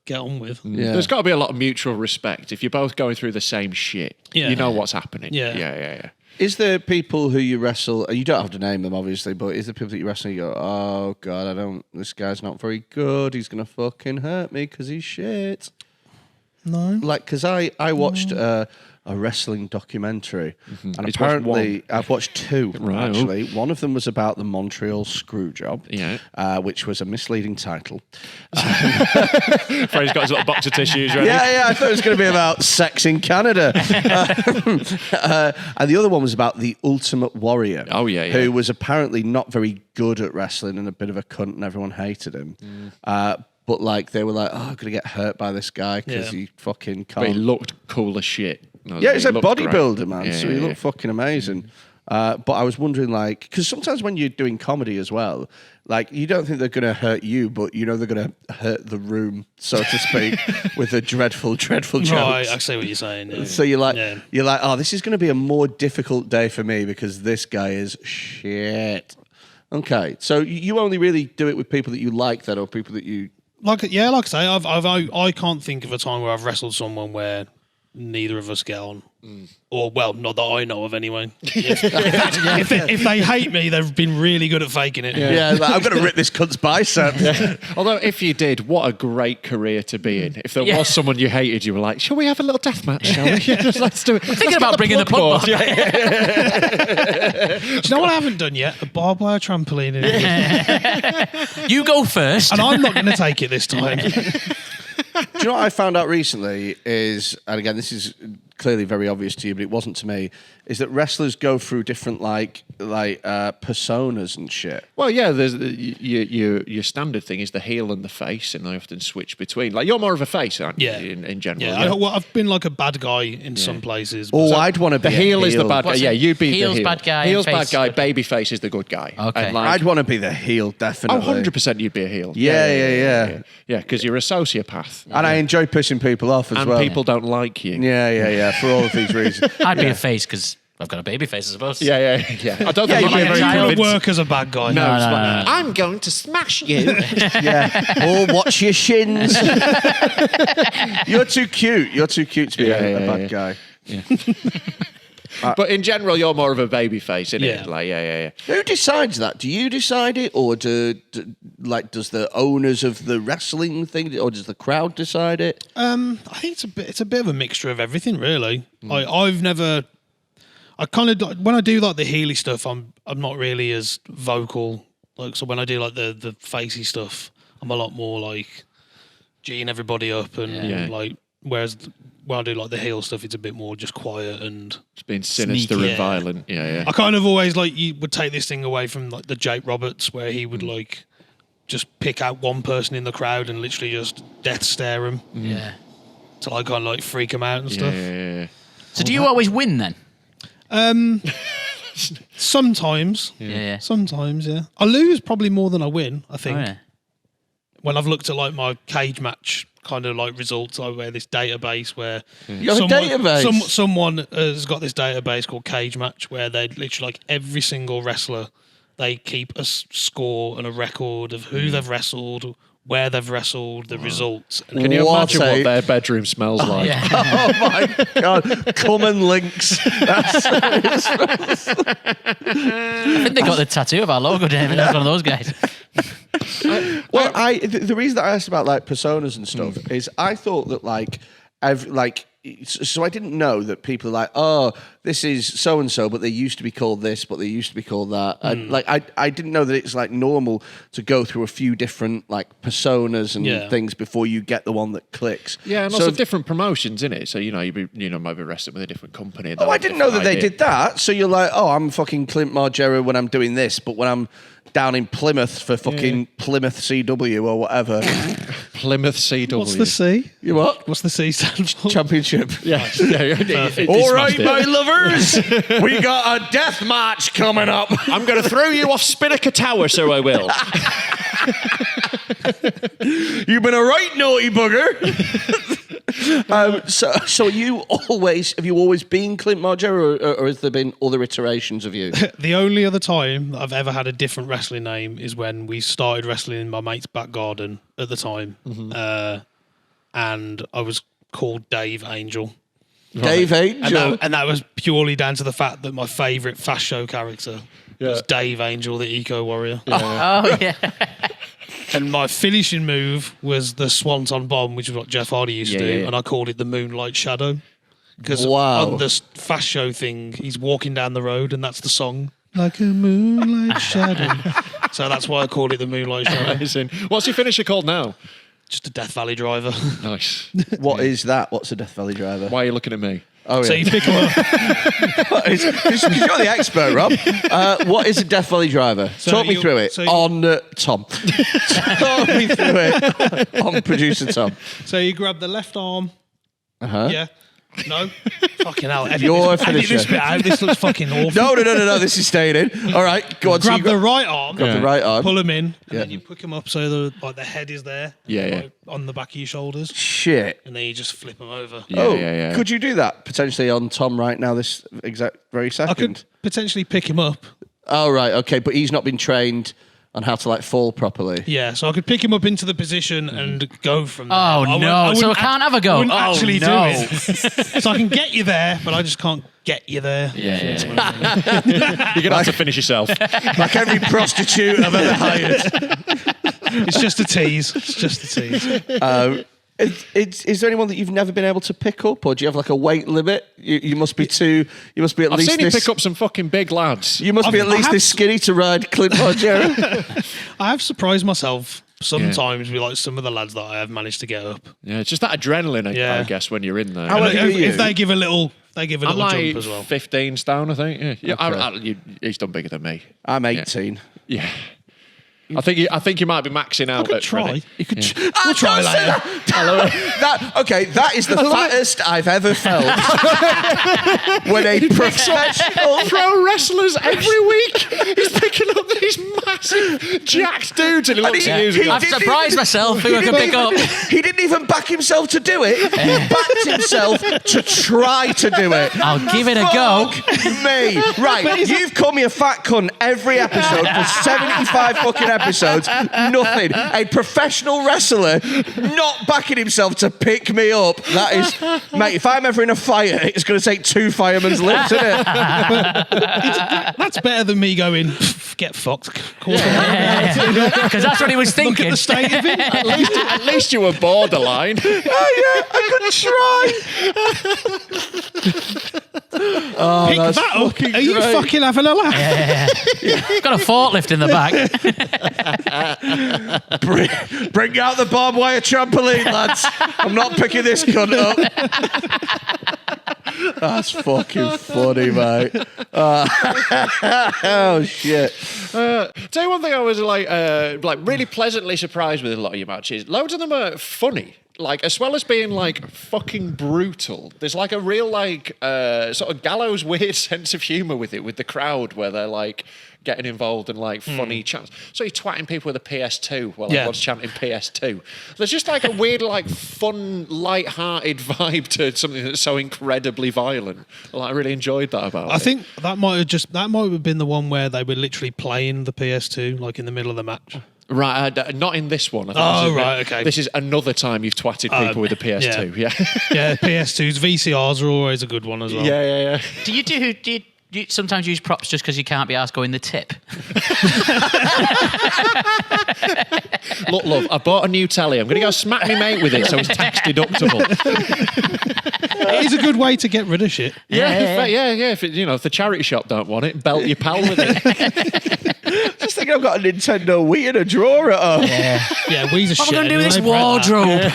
get on with. Yeah. there's got to be a lot of mutual respect. If you're both going through the same shit, you know what's happening. Yeah. Is there people who you wrestle, and you don't have to name them obviously, but is there people that you wrestle and you go, oh God, this guy's not very good, he's going to fucking hurt me because he's shit? No. Like, because I watched a wrestling documentary, and He's watched apparently I've watched two, Right. actually. One of them was about the Montreal Screwjob, which was a misleading title. Freddie's got his little box of tissues ready. Yeah, I thought it was going to be about sex in Canada. And the other one was about the Ultimate Warrior. Oh, yeah. Who was apparently not very good at wrestling and a bit of a cunt, and everyone hated him. But like they were like, oh, I'm going to get hurt by this guy because he fucking can't. But he looked cool as shit. Yeah, he's a looked bodybuilder, great. man. Yeah, So he looked fucking amazing. But I was wondering, like, because sometimes when you're doing comedy as well, like, you don't think they're going to hurt you, but you know they're going to hurt the room, so to speak, with the dreadful jokes. Right, I see what you're saying. Yeah. So you're like, oh, this is going to be a more difficult day for me because this guy is shit. Okay, so you only really do it with people that you like, then, or people that you. Like I say, I can't think of a time where I've wrestled someone where neither of us get on. Or, well, not that I know of anyway. If they hate me, they've been really good at faking it. Yeah, like, I'm going to rip this cunt's bicep. Although, if you did, what a great career to be in. If there was someone you hated, you were like, shall we have a little death match, shall we? Let's do it. I'm thinking about bringing the plug board. Do you know what I haven't done yet? A barbed wire trampoline. You go first. And I'm not going to take it this time. Do you know what I found out recently is, and again, this is clearly very obvious to you, but it wasn't to me, is that wrestlers go through different personas and shit. Well, yeah, there's your standard thing is the heel and the face, and they often switch between. Like, you're more of a face, aren't you, in general? Yeah, I've been like a bad guy in some places. Oh, I'd want to be The heel is the bad guy. What's Yeah, it? you'd be Heel's the heel. bad guy Heel's and bad face guy, good. baby face is the good guy. Okay. And, like, I'd want to be the heel, definitely. 100% you'd be a heel. Yeah. Yeah, because you're a sociopath. And I enjoy pissing people off as And well. people don't like you. Yeah, for all of these reasons. I'd be a face because I've got a baby face, I suppose. Yeah. I don't think you'd you'd be be very a People convincing. work as a bad guy. No, it's no, like, no. I'm going to smash you. Yeah. Oh, watch your shins. You're too cute. You're too cute to be a bad guy. But in general, you're more of a baby face, isn't Yeah. it? Like, yeah. Who decides that? Do you decide it, or does the owners of the wrestling thing, or does the crowd decide it? I think it's a bit of a mixture of everything, really. I kind of when I do like the Healy stuff, I'm not really as vocal. Like, so when I do like the facey stuff, I'm a lot more like G'ing everybody up and like. Whereas when I do like the heel stuff, it's a bit more just quiet and It's been sinister Sneaky. and violent. Yeah. I kind of always like you would take this thing away from like the Jake Roberts where he would like just pick out one person in the crowd and literally just death stare him Yeah. till I kind of like freak him out and stuff. Yeah. So do you always win then? Sometimes, Yeah. sometimes, yeah. I lose probably more than I win. I think Oh, yeah. when I've looked at like my cage match kind of like results, I wear this database where You have a database? someone has got this database called Cage Match where they literally like every single wrestler, they keep a score and a record of who they've wrestled, where they've wrestled, the results. And Can you What imagine a- what their bedroom smells like? Yeah. Oh my God! Common links. I think they got the tattoo of our logo, David. That's one of those guys. Well, the reason that I asked about like personas and stuff is I thought that so I didn't know that people are like, oh, this is so and so, but they used to be called this, but they used to be called that. And like I didn't know that it's like normal to go through a few different like personas and things before you get the one that clicks. Yeah, and so also different promotions, innit? So, you might be wrestling with a different company. Oh, I didn't know that they did that. So you're like, oh, I'm fucking Clint Margera when I'm doing this, but when I'm down in Plymouth for fucking Plymouth CW or whatever. Plymouth CW. what's the C? You what? What's the C stand for? Championship. Yeah. All right, my lovers, we got a death match coming up. I'm going to throw you off Spinnaker Tower, so I will. You've been a right naughty bugger. So have you always been Clint Margera, or has there been other iterations of you? The only other time that I've ever had a different wrestling name is when we started wrestling in my mate's back garden at the time. And I was called Dave Angel. Dave Angel. And that was purely down to the fact that my favourite Fast Show character was Dave Angel, the Eco Warrior. Oh, yeah. And my finishing move was the Swanton Bomb, which is what Jeff Hardy used to do, and I called it the Moonlight Shadow. Because on this Fast Show thing, he's walking down the road, and that's the song. Like a moonlight shadow. So that's why I called it the Moonlight Shadow. Amazing. What's your finisher called now? Just a Death Valley driver. Nice. What is that? What's a Death Valley driver? Why are you looking at me? Oh, So yeah. you pick him up. Because you're the expert, Rob. What is a Death Valley driver? Talk me through it on Tom. Talk me through it on producer Tom. So you grab the left arm. Yeah. No. Fucking hell. Edit Your this, edit finisher. this bit out. This looks fucking awful. No. This is staying in. All right, go on. Grab the right arm. Grab the right arm. Pull him in. And then you pick him up so the head is there. Yeah. On the back of your shoulders. Shit. And then you just flip him over. Yeah. Could you do that potentially on Tom right now, this exact very I second? could potentially pick him up. Oh, right, okay, but he's not been trained on how to like fall properly. Yeah, so I could pick him up into the position and go from there. Oh, no. So I can't have a go. I wouldn't Oh, actually no. do it. So I can get you there, but I just can't get you there. Yeah. You're going to have to finish yourself. Like every prostitute I've ever hired. It's just a tease. It's just a tease. Is there anyone that you've never been able to pick up, or do you have like a weight limit? You must be too. You must be at I've least seen him this. pick up some fucking big lads. You must be at least this skinny to ride Clint Margera. I have surprised myself sometimes with like some of the lads that I have managed to get up. Yeah, it's just that adrenaline, I Yeah. guess, when you're in there. How And heavy are you? if they give a little, I'm jump like as well. 15 stone, I think. Yeah. Okay. He's done bigger than me. I'm 18. Yeah. I think you might be maxing out. I could at try. Freddy. You could. We'll try later. That is the fattest I've ever felt. When a professional Pro wrestlers every week. He's picking up these massive jacked dudes, and he looks at you. and I've goes, surprised myself who I can pick up. He didn't even back himself to do it. He backed himself to try to do it. I'll give it a go. Fuck me. Right, you've called me a fat cunt every episode for 75 fucking episodes. Nothing. A professional wrestler not backing himself to pick me up. That is, mate, if I'm ever in a fire, it's going to take 2 firemen's lips, isn't it? That's better than me going, get fucked. Because that's what he was Look thinking. at the state of him. at least you were borderline. Oh, yeah, I could try. Pick that up. Are you great. fucking having a laugh? Got a forklift in the back. Bring out the barbed wire trampoline, lads. I'm not picking this cunt up. That's fucking funny, mate. Oh shit. Tell you one thing I was like really pleasantly surprised with a lot of your matches. Loads of them are funny. Like, as well as being like fucking brutal, there's like a real like sort of gallows weird sense of humour with it, with the crowd where they're like getting involved in like funny chants. So you're twatting people with a PS2 while everyone's chanting PS2. There's just like a weird like fun, light-hearted vibe to something that's so incredibly violent. Like, I really enjoyed that about it. I think that might have been the one where they were literally playing the PS2 like in the middle of the match. Right, not in this one. I think Oh, this is, right, okay. This is another time you've twatted people with a PS2. Yeah, Yeah, PS2s, VCRs are always a good one as well. yeah. Do you sometimes use props just because you can't be asked going the tip? Look, love, I bought a new telly. I'm going to go smack me mate with it so it's tax deductible. It is a good way to get rid of shit. Yeah. If if the charity shop don't want it, belt your pal with it. Just think I've got a Nintendo Wii in a drawer at home. Yeah, we's a shit. What am I going to do with this anyway, wardrobe?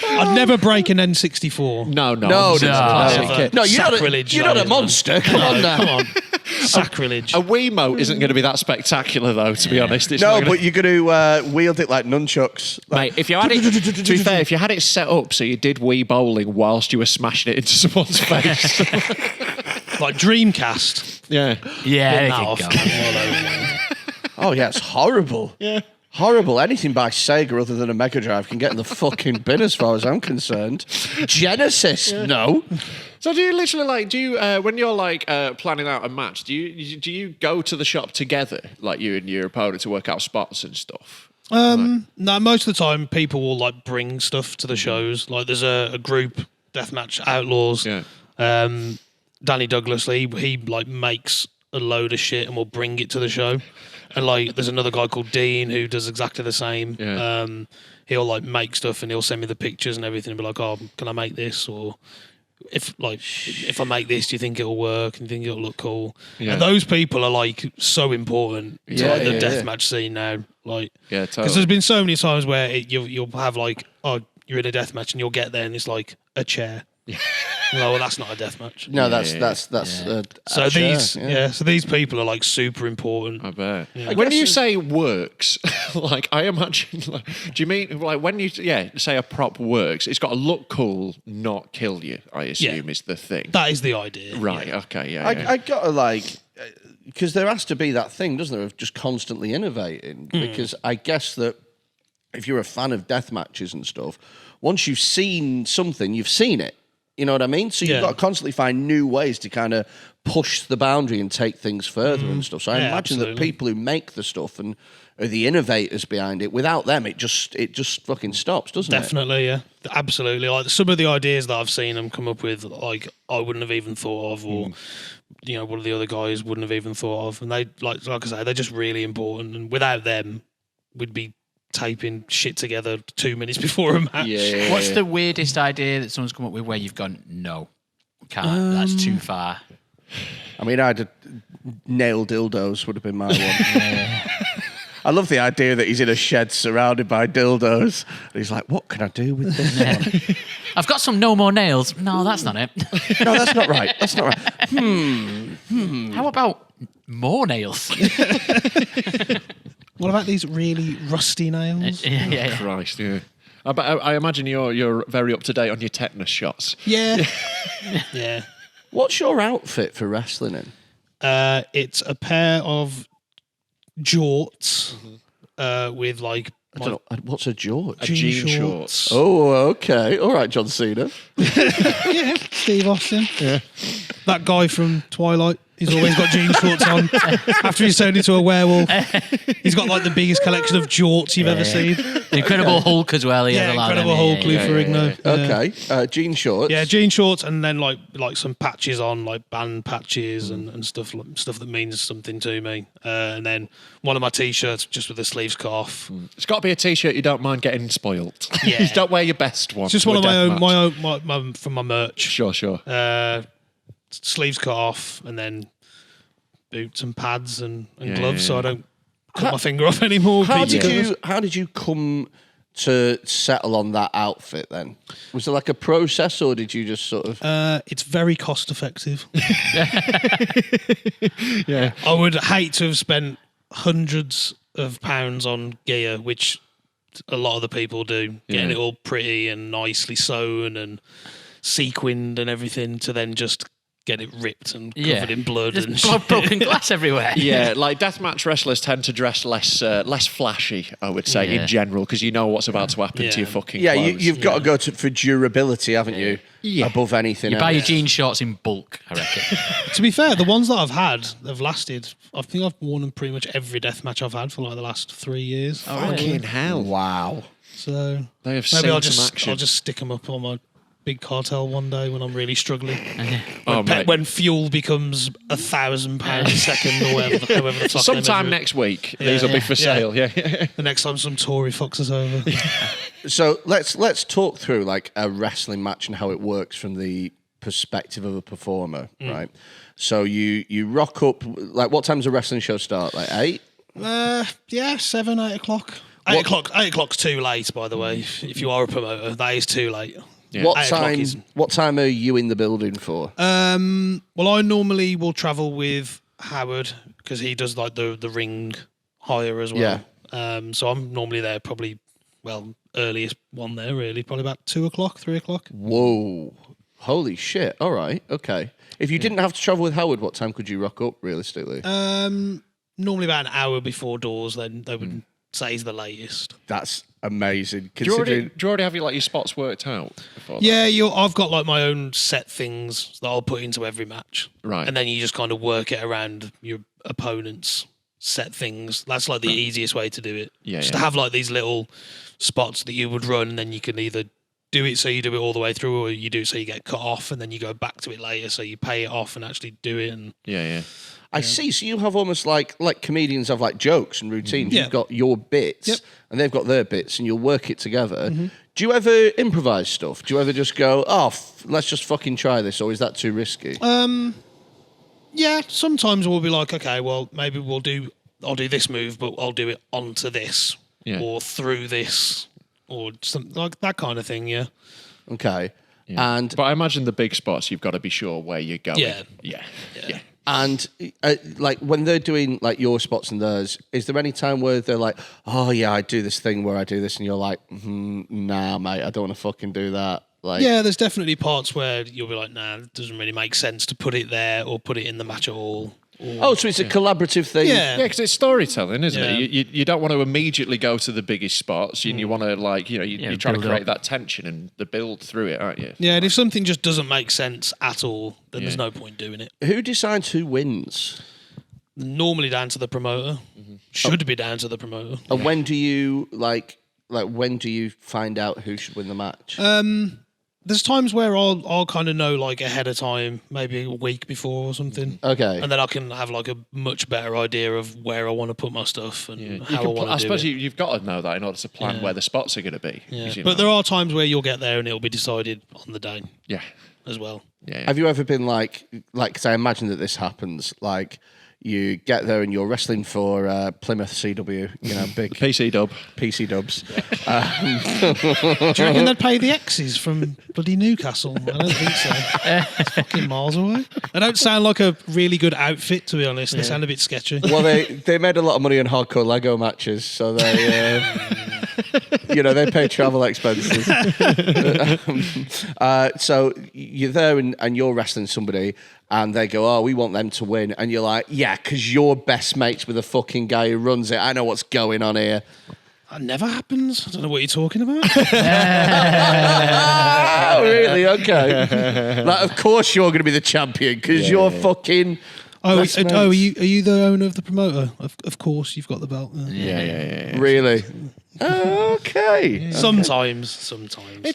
I'd never break an N64. No. No, Never. no, you're Sacrilege, not a that is, monster. Come on now. Come on. Sacrilege. A Wiimote isn't going to be that spectacular, though, to be honest. It's No, not gonna- but you're going to wield it like nunchucks. Mate, if you had it, to be fair, if you had it set up so you did Wii bowling whilst you were smashing it into someone's face. Like Dreamcast. Yeah. Yeah, Nah, there off. you go. All over. Oh, yeah, it's horrible. Yeah. Horrible. Anything by Sega other than a Mega Drive can get in the fucking bin as far as I'm concerned. Genesis, no. So do you literally when you're like planning out a match, do you go to the shop together, like you and your opponent, to work out spots and stuff? No, most of the time people will like bring stuff to the shows. Like there's a group, Deathmatch Outlaws. Yeah. Danny Douglas, he like makes a load of shit and will bring it to the show. And like there's another guy called Dean who does exactly the same. Yeah. He'll like make stuff and he'll send me the pictures and everything and be like, oh, can I make this? Or if I make this, do you think it'll work and do you think it'll look cool? Yeah. And those people are like so important to Yeah, like, the yeah, deathmatch scene now. Like, Yeah, because totally. there's been so many times where you'll have like, oh, you're in a deathmatch and you'll get there and it's like a chair. No, well, that's not a deathmatch. No, that's So these people are like super important. I bet. Yeah. When you say works, like I imagine, like, do you mean like when you say a prop works, it's got to look cool, not kill you? I assume is the thing. That is the idea. Right. Yeah. Okay. Yeah. I gotta like, because there has to be that thing, doesn't there, of just constantly innovating. Because I guess that if you're a fan of death matches and stuff, once you've seen something, you've seen it. You know what I mean? So you've got to constantly find new ways to kind of push the boundary and take things further and stuff. So I imagine that people who make the stuff and are the innovators behind it, without them, it just fucking stops, doesn't it? Definitely, yeah, absolutely. Like some of the ideas that I've seen them come up with, like I wouldn't have even thought of, or one of the other guys wouldn't have even thought of, and they like I say, they're just really important. And without them, we'd be taping shit together 2 minutes before a match. Yeah. What's the weirdest idea that someone's come up with where you've gone, no, can't, that's too far? I mean, nail dildos would have been my one. I love the idea that he's in a shed surrounded by dildos. And he's like, what can I do with this one? I've got some no more nails. No, that's not it. No, that's not right. That's not right. How about more nails? What about these really rusty nails? yeah. Christ. Yeah. I imagine you're very up to date on your tetanus shots. Yeah, yeah. What's your outfit for wrestling in? It's a pair of jorts with like. I don't know, what's a George? Jean shorts. Oh, okay. All right, John Cena. Yeah, Steve Austin. Yeah. That guy from Twilight. He's always got jean shorts on. After he's turned into a werewolf, he's got like the biggest collection of jorts you've ever seen. The Incredible Hulk as well. Yeah, Incredible Hulk, Lou Ferrigno. Okay, jean shorts. Yeah, jean shorts, and then like some patches on, like band patches and stuff that means something to me. And then one of my t-shirts just with the sleeves cut off. It's got to be a t-shirt you don't mind getting spoilt. Yeah. Just don't wear your best one. It's just one of my own from my merch. Sure. Sleeves cut off, and then boots and pads and gloves, so I don't cut my finger off anymore. How did you come to settle on that outfit then? Was there like a process, or did you just sort of? It's very cost effective. Yeah. I would hate to have spent hundreds of pounds on gear, which a lot of the people do, getting it all pretty and nicely sewn and sequined and everything, to then just get it ripped and covered in blood. There's and broken glass everywhere. Yeah, like deathmatch wrestlers tend to dress less flashy, I would say, in general, because you know what's about to happen to your fucking clothes. You've got to go for durability, haven't you? Yeah. Above anything. You buy your jean shorts in bulk, I reckon. To be fair, the ones that I've had have lasted. I think I've worn them pretty much every deathmatch I've had for like the last 3 years. Fucking hell. Wow. So They have maybe seen some action. I'll just stick them up on my big cartel one day when I'm really struggling. Mate. When fuel becomes £1,000 a second or whatever the fuck. Sometime next week, these will be for sale. Yeah. The next time some Tory fucks us over. So let's talk through like a wrestling match and how it works from the perspective of a performer, right? So you rock up. Like, what time does a wrestling show start? Like 8? 7, 8 o'clock. 8 o'clock's too late, by the way. If you are a promoter, that is too late. Yeah. What time are you in the building for? Well, I normally will travel with Howard because he does like the ring hire as well. Yeah. So I'm normally there probably, earliest one there really, probably about 2 o'clock, 3 o'clock. Whoa. Holy shit. All right. Okay. If you didn't have to travel with Howard, what time could you rock up realistically? Normally about an hour before doors, then they would say is the latest. That's amazing. Do you already have your spots worked out? Before Yeah, I've got like my own set things that I'll put into every match. Right. And then you just kind of work it around your opponent's set things. That's like the easiest way to do it. Yeah, Just to have like these little spots that you would run, and then you can either do it so you do it all the way through, or you do it so you get cut off and then you go back to it later, so you pay it off and actually do it. And Yeah. I see. So you have almost like comedians have like jokes and routines. Yeah. You've got your bits, Yep. and they've got their bits, and you'll work it together. Do you ever improvise stuff? Do you ever just go, let's just fucking try this, or is that too risky? yeah, sometimes we'll be like, okay, well, maybe I'll do this move, but I'll do it onto this or through this or something like that kind of thing. Yeah. Okay. And But I imagine the big spots, you've got to be sure where you're going. Yeah. And like when they're doing like your spots and theirs, is there any time where they're like, oh yeah, I do this thing where I do this, and you're like, nah, mate, I don't want to fucking do that. Like, Yeah, there's definitely parts where you'll be like, nah, it doesn't really make sense to put it there or put it in the match at all. oh, so it's a collaborative thing. Yeah. Yeah, because it's storytelling, isn't Yeah. it? You don't want to immediately go to the biggest spots. You want to you're trying to build create up. that tension and the build through it, aren't you? Yeah, and if something just doesn't make sense at all, then there's no point doing it. Who decides who wins? Normally down to the promoter. Should be down to the promoter. And when do you when do you find out who should win the match? There's times where I'll kind of know like ahead of time, maybe a week before or something. Okay. And then I can have like a much better idea of where I want to put my stuff and how I want to do I suppose it. you've got to know that in order to plan where the spots are going to be. Yeah. 'cause, you But know. there are times where you'll get there and it'll be decided on the day Yeah. as well. Yeah. Have you ever been like, because I imagine that this happens, like you get there and you're wrestling for Plymouth CW, big PC dub. PC dubs. Do you reckon they'd pay the X's from bloody Newcastle? I don't think so. It's fucking miles away. They don't sound like a really good outfit, to be honest. They sound a bit sketchy. Well, they made a lot of money on hardcore Lego matches, so they You know, they pay travel expenses. So you're there and you're wrestling somebody and they go, oh, we want them to win. And you're like, yeah, because you're best mates with the fucking guy who runs it. I know what's going on here. That never happens. I don't know what you're talking about. Oh, really? Okay. Like, of course you're going to be the champion because you're fucking... Are you the owner of the promoter? Of course, you've got the belt. Yeah. Really? Okay. Sometimes.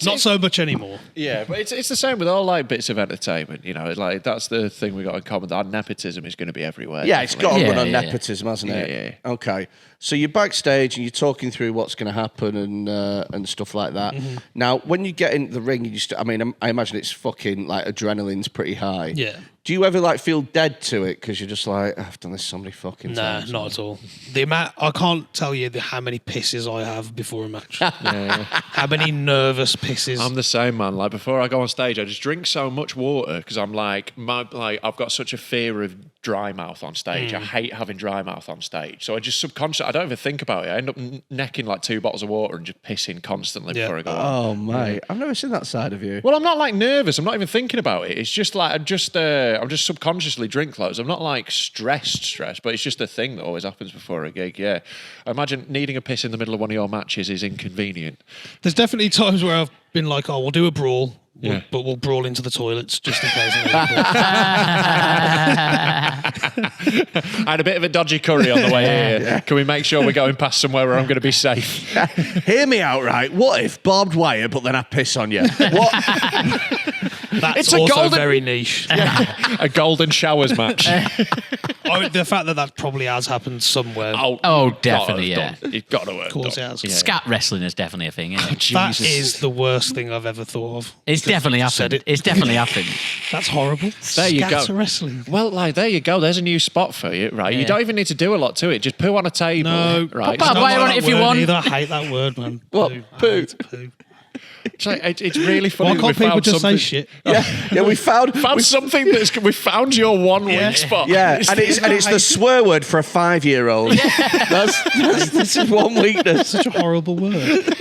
Not so much anymore. Yeah, but it's the same with all like bits of entertainment. You know, like that's the thing we got in common. That nepotism is going to be everywhere. Yeah, it's got to run on Yeah. nepotism, hasn't it? Yeah. Okay. So you're backstage and you're talking through what's going to happen and stuff like that. Now, when you get in the ring, I imagine it's fucking like adrenaline's pretty high. Yeah. Do you ever like feel dead to it because you're just like, I've done this so many fucking Nah, times? not at all. The amount I can't tell you how many pisses I have before a match. How many nervous pisses. I'm the same, man. Like before I go on stage, I just drink so much water because I'm like, I've got such a fear of dry mouth on stage. I hate having dry mouth on stage, so I just subconsciously, I don't even think about it. I end up necking like 2 bottles of water and just pissing constantly before I go on. Oh, mate. I've never seen that side of you. Well, I'm not like nervous. I'm not even thinking about it. It's just like I'm just subconsciously drink loads. I'm not like stressed, but it's just a thing that always happens before a gig. Yeah, I imagine needing a piss in the middle of one of your matches is inconvenient. There's definitely times where I've been like, oh, we'll do a brawl, Yeah. but we'll brawl into the toilets just in case. I had a bit of a dodgy curry on the way here. Can we make sure we're going past somewhere where I'm going to be safe? Hear me out, right? What if barbed wire, but then I piss on you? What? That's It's a also golden- very niche. A golden showers match. The fact that probably has happened somewhere. Oh, definitely, yeah. You've got to work. Of course it has. Scat wrestling is definitely a thing, isn't it? That is the worst thing I've ever thought of. It's definitely said happened. it. It's definitely happened. That's horrible. There you go. Scatter wrestling. Well, like there you go. There's a new spot for you, right? You Yeah. don't even need to do a lot to it. Just poo on a table, No, right? Pop up. Don't Why like on that it if you word want? Either. I hate that word, man. What? I Poo? hate poo. It's like, it's really funny. Why that can't we people found just say something- shit? Yeah, we found something that's we found your one weak spot. Yeah, and it's the swear word for a 5-year-old. This is one weakness. Such a horrible word.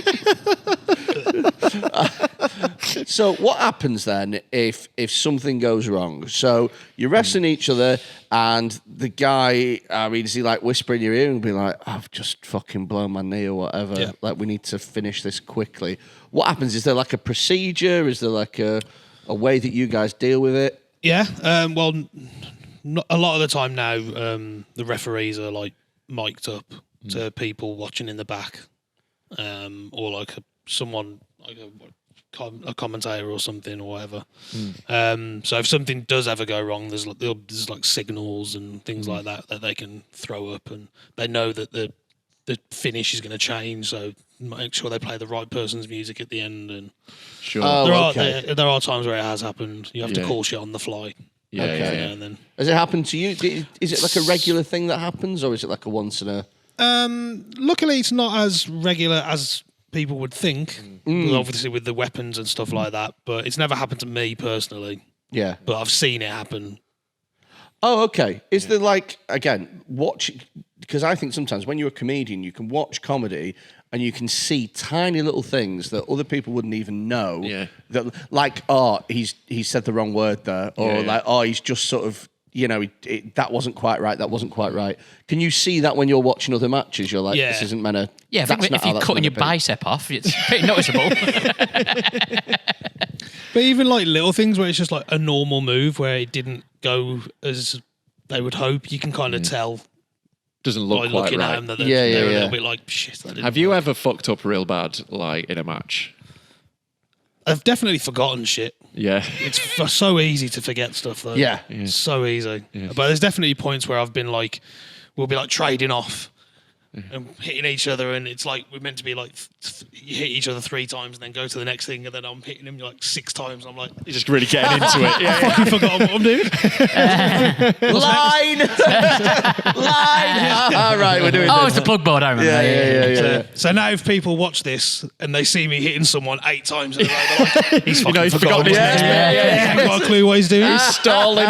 So what happens then if something goes wrong? So you're wrestling each other, and the guy, is he like whispering in your ear and be like, I've just fucking blown my knee or whatever. Yeah. Like, we need to finish this quickly. What happens? Is there like a procedure? Is there like a way that you guys deal with it? Yeah. Well, a lot of the time now, the referees are like mic'd up to people watching in the back, or like someone like a commentator or something or whatever. So if something does ever go wrong, there's like signals and things like that they can throw up, and they know that the finish is going to change. So make sure they play the right person's music at the end. And Sure. there are times where it has happened. You have to call shit on the fly. Yeah, Okay. yeah. And then Has it happened to you? Is it like a regular thing that happens, or is it like a once in a... luckily it's not as regular as people would think, obviously with the weapons and stuff like that, but it's never happened to me personally, Yeah. but I've seen it happen. Oh, okay. Is there like, again, because I think sometimes when you're a comedian, you can watch comedy and you can see tiny little things that other people wouldn't even know. Yeah. That, like, oh, he said the wrong word there, or Yeah. like, oh, he's just sort of, that wasn't quite right. That wasn't quite right. Can you see that when you're watching other matches? You're like, Yeah. this isn't meant to. Yeah, that's not if how you're that's cutting your meant to be. bicep off, it's pretty noticeable. But even like little things where it's just like a normal move where it didn't go as they would hope, you can kind of tell Doesn't by look quite looking at right. them that they're, Yeah, yeah, they're a yeah. little bit like, shit, that didn't Have you work. ever fucked up real bad, like in a match? I've definitely forgotten shit. Yeah. It's so easy to forget stuff though. Yeah. It's so easy. But there's definitely points where I've been like, we'll be like trading off and hitting each other, and it's like we're meant to be like you hit each other 3 times and then go to the next thing, and then I'm hitting him like 6 times. I'm like, You're just really getting into it. Yeah. fucking forgotten what I'm doing. Line! Line! All right, we're doing Oh, this. it's the plug board, I remember. Yeah. So now if people watch this and they see me hitting someone 8 times in a row, they're like, he's fucking he's forgotten. forgotten his what he's name. doing. He hasn't got a clue what he's doing. Stalling.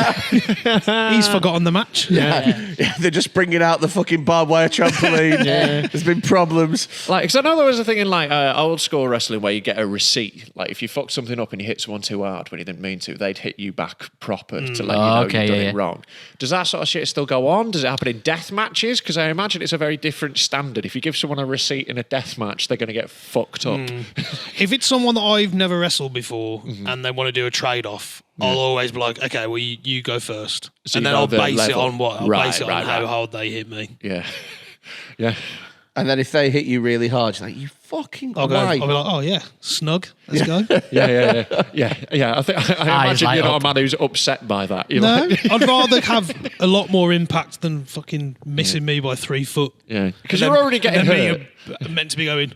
He's forgotten the match. Yeah, they're just bringing out the fucking barbed wire trampoline. There's been problems. Like, because I know there was a thing in like old school wrestling where you get a receipt. Like, if you fuck something up and you hit someone too hard when you didn't mean to, they'd hit you back proper to let you know you've done it wrong. Does that sort of shit still go on? Does it happen in death matches? Because I imagine it's a very different standard. If you give someone a receipt in a death match, they're going to get fucked up. If it's someone that I've never wrestled before and they want to do a trade-off, I'll always be like, okay, well, you go first. So and you then know I'll the base it level. on what? I'll base it on how hard they hit me. Yeah. Yeah. And then if they hit you really hard, you're like, you fucking I'll be like, oh, yeah, snug. Let's go. Yeah. I think I imagine you're not a man who's upset by that. You're No, like, I'd rather have a lot more impact than fucking missing me by 3 foot. yeah, because you're already getting hurt. Meant to be going,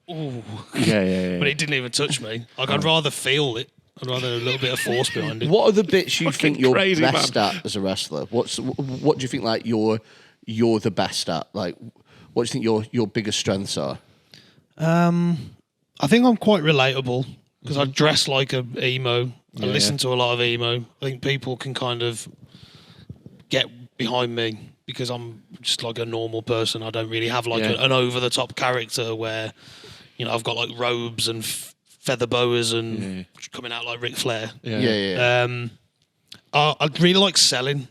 ooh. Yeah. But it didn't even touch me. Like, I'd rather feel it. I'd rather a little bit of force behind it. What are the bits you think you're crazy, best at as a wrestler? What do you think like you're the best at? Like, what do you think your biggest strengths are? I think I'm quite relatable because I dress like a emo. I listen to a lot of emo. I think people can kind of get behind me because I'm just like a normal person. I don't really have like an over-the-top character where, you know, I've got like robes and feather boas and coming out like Ric Flair. Yeah. I really like selling.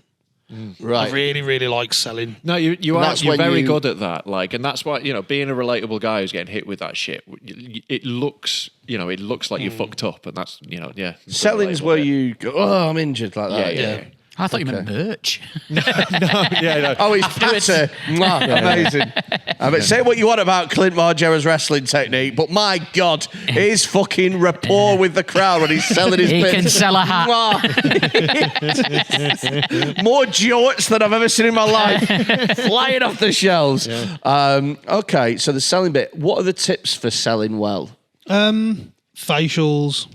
Right. I really, really like selling. No, you're very you- good at that. Like, and that's why, you know, being a relatable guy who's getting hit with that shit, it looks like you fucked up, and that's, you know, Selling's where you go, oh, I'm injured like that. Yeah. I thought you meant merch. No. Oh, he's patter. Amazing. I mean, say what you want about Clint Margera's wrestling technique, but my God, his fucking rapport with the crowd when he's selling his He bits. can sell a hat. More jorts than I've ever seen in my life. Flying off the shelves. Okay, so the selling bit. What are the tips for selling well? Facials.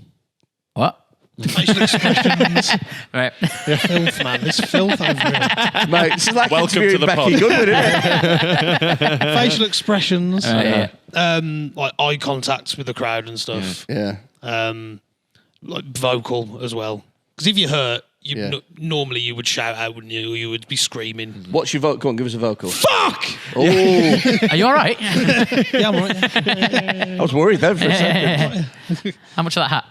What? Facial expressions. Right. Filth, man. There's filth over here. Mate, this is like Welcome interviewing to the Becky pod. Goodwin, isn't it? Facial expressions. Yeah. Like eye contact with the crowd and stuff. Yeah. Like vocal as well. Because if you're hurt, Yeah. normally you would shout out, wouldn't you? Or you would be screaming. What's your vocal? Go on, give us a vocal. Fuck! Oh, Are you all right? Yeah, I'm all right. I was worried then for a second. How much of that hat?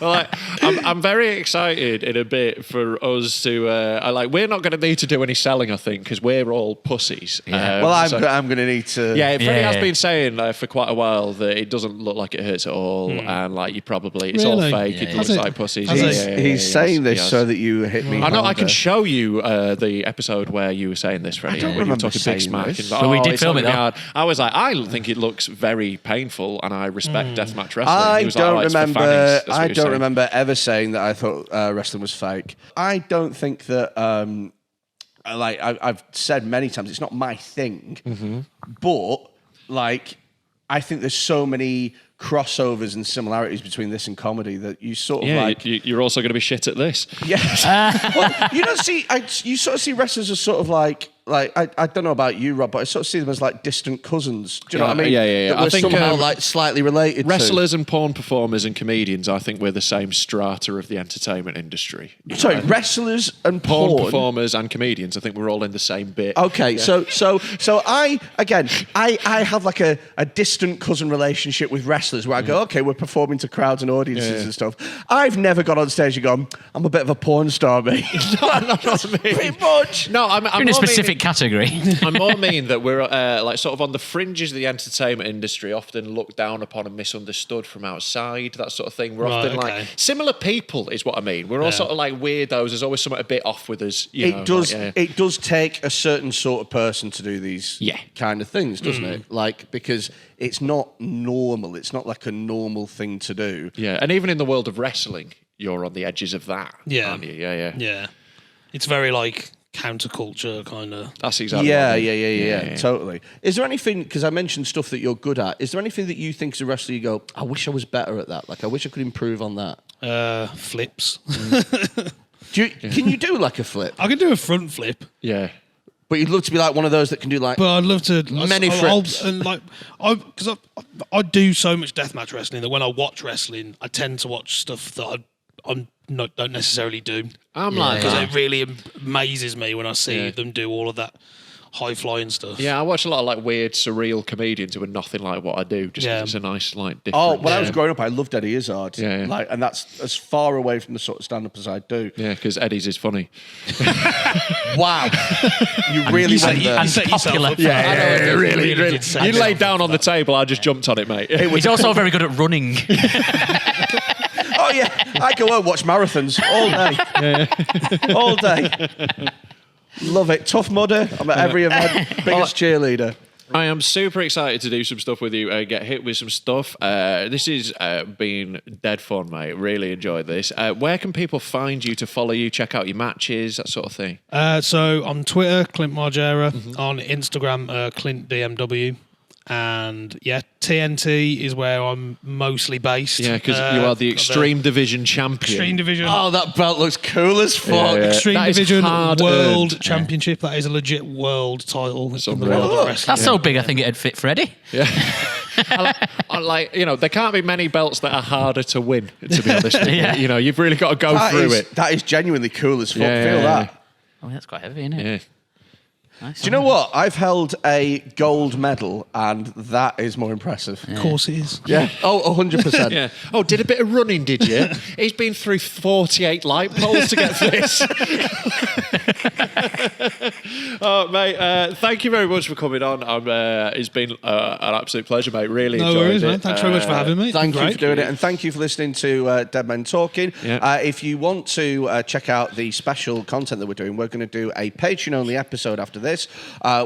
Well, I'm very excited in a bit for us to. We're not going to need to do any selling, I think, because we're all pussies. Well, I'm going to need to. Yeah, Freddie has Yeah. been saying for quite a while that it doesn't look like it hurts at all, and like you probably it's all Really? fake. It Has looks it? like pussies. Has Yeah, it? yeah, He's saying this so that you hit me. I know. I harder. can show you the episode where you were saying this, Freddie. I don't when you were remember talking saying big smack. this. And like, But we "Oh, did it's film not it, gonna be though. hard." I was like, I think it looks very painful, and I respect deathmatch wrestling. I He was like, don't "Oh, it's for remember. fannies." That's what I he was don't saying. remember ever saying that I thought wrestling was fake. I don't think that. I've said many times, it's not my thing. But like, I think there's so many crossovers and similarities between this and comedy that you sort of Yeah, like. you're also going to be shit at this. Yes. Well, you don't see. You sort of see wrestlers as sort of like I don't know about you, Rob, but I sort of see them as like distant cousins. Do you know what I mean? Yeah. That I we're think, somehow like slightly related. Wrestlers and porn performers and comedians, I think we're the same strata of the entertainment industry. To. Sorry, wrestlers and Porn porn. performers and comedians, I think we're all in the same bit. Okay, so I have like a distant cousin relationship with wrestlers where I go, okay, we're performing to crowds and audiences and stuff. I've never got on stage and gone, I'm a bit of a porn star, mate. Not me. Pretty much. No, I'm You're in a more specific category. I more mean that we're like sort of on the fringes of the entertainment industry, often looked down upon and misunderstood from outside, that sort of thing. We're often okay. like similar people, is what I mean. We're all sort of like weirdos. There's always something a bit off with us. It does take a certain sort of person to do these Yeah. kind of things, doesn't it? Like, because it's not normal. It's not like a normal thing to do. Yeah, and even in the world of wrestling, you're on the edges of that. Yeah. Aren't you? Yeah. Yeah. It's very like counterculture kind of. That's exactly Yeah, what I mean. yeah, totally. Is there anything, because I mentioned stuff that you're good at, is there anything that you think as a wrestler you go, I wish I was better at that? Like, I wish I could improve on that. Flips. Can you do like a flip? I can do a front flip, Yeah. But you'd love to be like one of those that can do like... but I'd love to Many flips. And like, because I do so much deathmatch wrestling that when I watch wrestling, I tend to watch stuff that I'm don't necessarily do. I'm like Because that. it really amazes me when I see them do all of that high flying stuff. Yeah, I watch a lot of like weird, surreal comedians who are nothing like what I do. Just 'cause it's a nice like difference. Oh, when I was growing up, I loved Eddie Izzard. Yeah. Like, and that's as far away from the sort of stand-up as I do. Yeah, because Eddie's is funny. Wow, you really went there. And set yourself popular. up. Really. did set You yourself laid down up on for the that. table, I just jumped on it, mate. He's also very good at running. Oh yeah, I go and watch marathons all day, all day. Love it. Tough Mudder. I'm at every event. Biggest cheerleader. I am super excited to do some stuff with you, get hit with some stuff. This has been dead fun, mate. Really enjoyed this. Where can people find you to follow you, check out your matches, that sort of thing? So on Twitter, Clint Margera. On Instagram, Clint DMW. And yeah, TNT is where I'm mostly based. Yeah, because you are the Extreme Division champion. Extreme Division. Oh, that belt looks cool as fuck. Yeah. Extreme That is Division hard World earned. Championship. That is a legit world title in the unreal. world of wrestling. That's so big, I think it'd fit Freddy. Yeah. I like, you know, there can't be many belts that are harder to win, to be honest with you. Yeah. You know, you've really got to go through it. That is genuinely cool as fuck. Yeah, Feel yeah, that. Oh, that's quite heavy, isn't it? Yeah. Nice. Do you know what? I've held a gold medal, and that is more impressive. Of course it is. Yeah. Oh, 100%. Yeah. Oh, did a bit of running, did you? He's been through 48 light poles to get this. Oh, mate, thank you very much for coming on. It's been an absolute pleasure, mate. Really No enjoyed worries, it. man. Thanks very much for having me. It's Thank been you great. for doing it, and thank you for listening to Dead Men Talking. Yeah. If you want to check out the special content that we're doing, we're going to do a Patreon-only episode after this,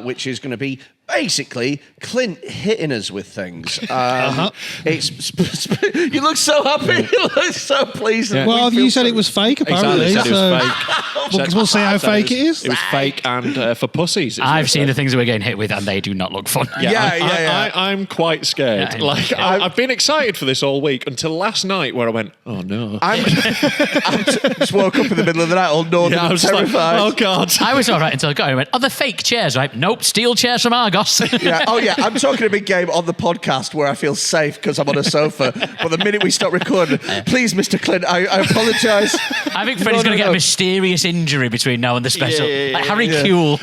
which is going to be basically Clint hitting us with things. It's you look so happy. You look so pleased. Yeah. Well, you said it was fake, apparently. Exactly, said it was so fake. we'll see how fake it is. It was fake and for pussies. I've seen the things that we're getting hit with, and they do not look fun. Yeah. I'm quite scared. Yeah, like I've been excited for this all week until last night, where I went, "Oh no!" I just woke up in the middle of the night, all northern, I was just terrified. like, "Oh god!" I was all right until I got here and went, oh, they're fake chairs, right? Nope, steel chairs from Argos. Yeah. Oh, yeah. I'm talking a big game on the podcast where I feel safe because I'm on a sofa. But the minute we stop recording, please, Mr. Clint, I apologise. I think Freddie's going to get a mysterious injury between now and the special. Like Harry Kuehl.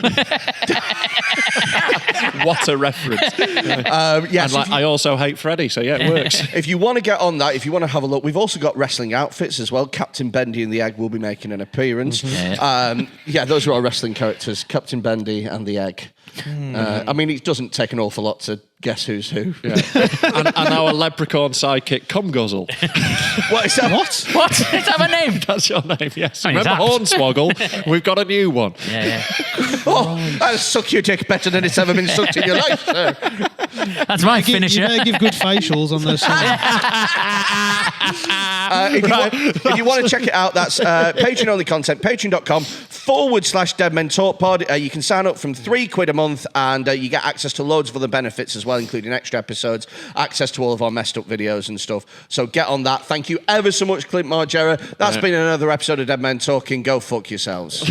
What a reference! Yes. And like, I also hate Freddy, so yeah, it works. If you want to get on that, if you want to have a look, we've also got wrestling outfits as well. Captain Bendy and the Egg will be making an appearance. Those are our wrestling characters, Captain Bendy and the Egg. I mean, it doesn't take an awful lot to guess who's who. Yeah. and our leprechaun sidekick, Cumguzzle. What is that? What? What? Is that my name? That's your name, yes. Oh, he's Remember apt. Hornswoggle? We've got a new one. Yeah. Oh, I'll suck your dick better than it's ever been sucked in your life, sir. That's my You finisher. better give good facials on those songs. If you want to check it out, that's Patreon-only content, patreon.com/Dead Men Talk Pod. You can sign up from £3 a month, and you get access to loads of other benefits as well, including extra episodes, access to all of our messed up videos and stuff. So get on that. Thank you ever so much, Clint Margera. That's been another episode of Dead Men Talking. Go fuck yourselves.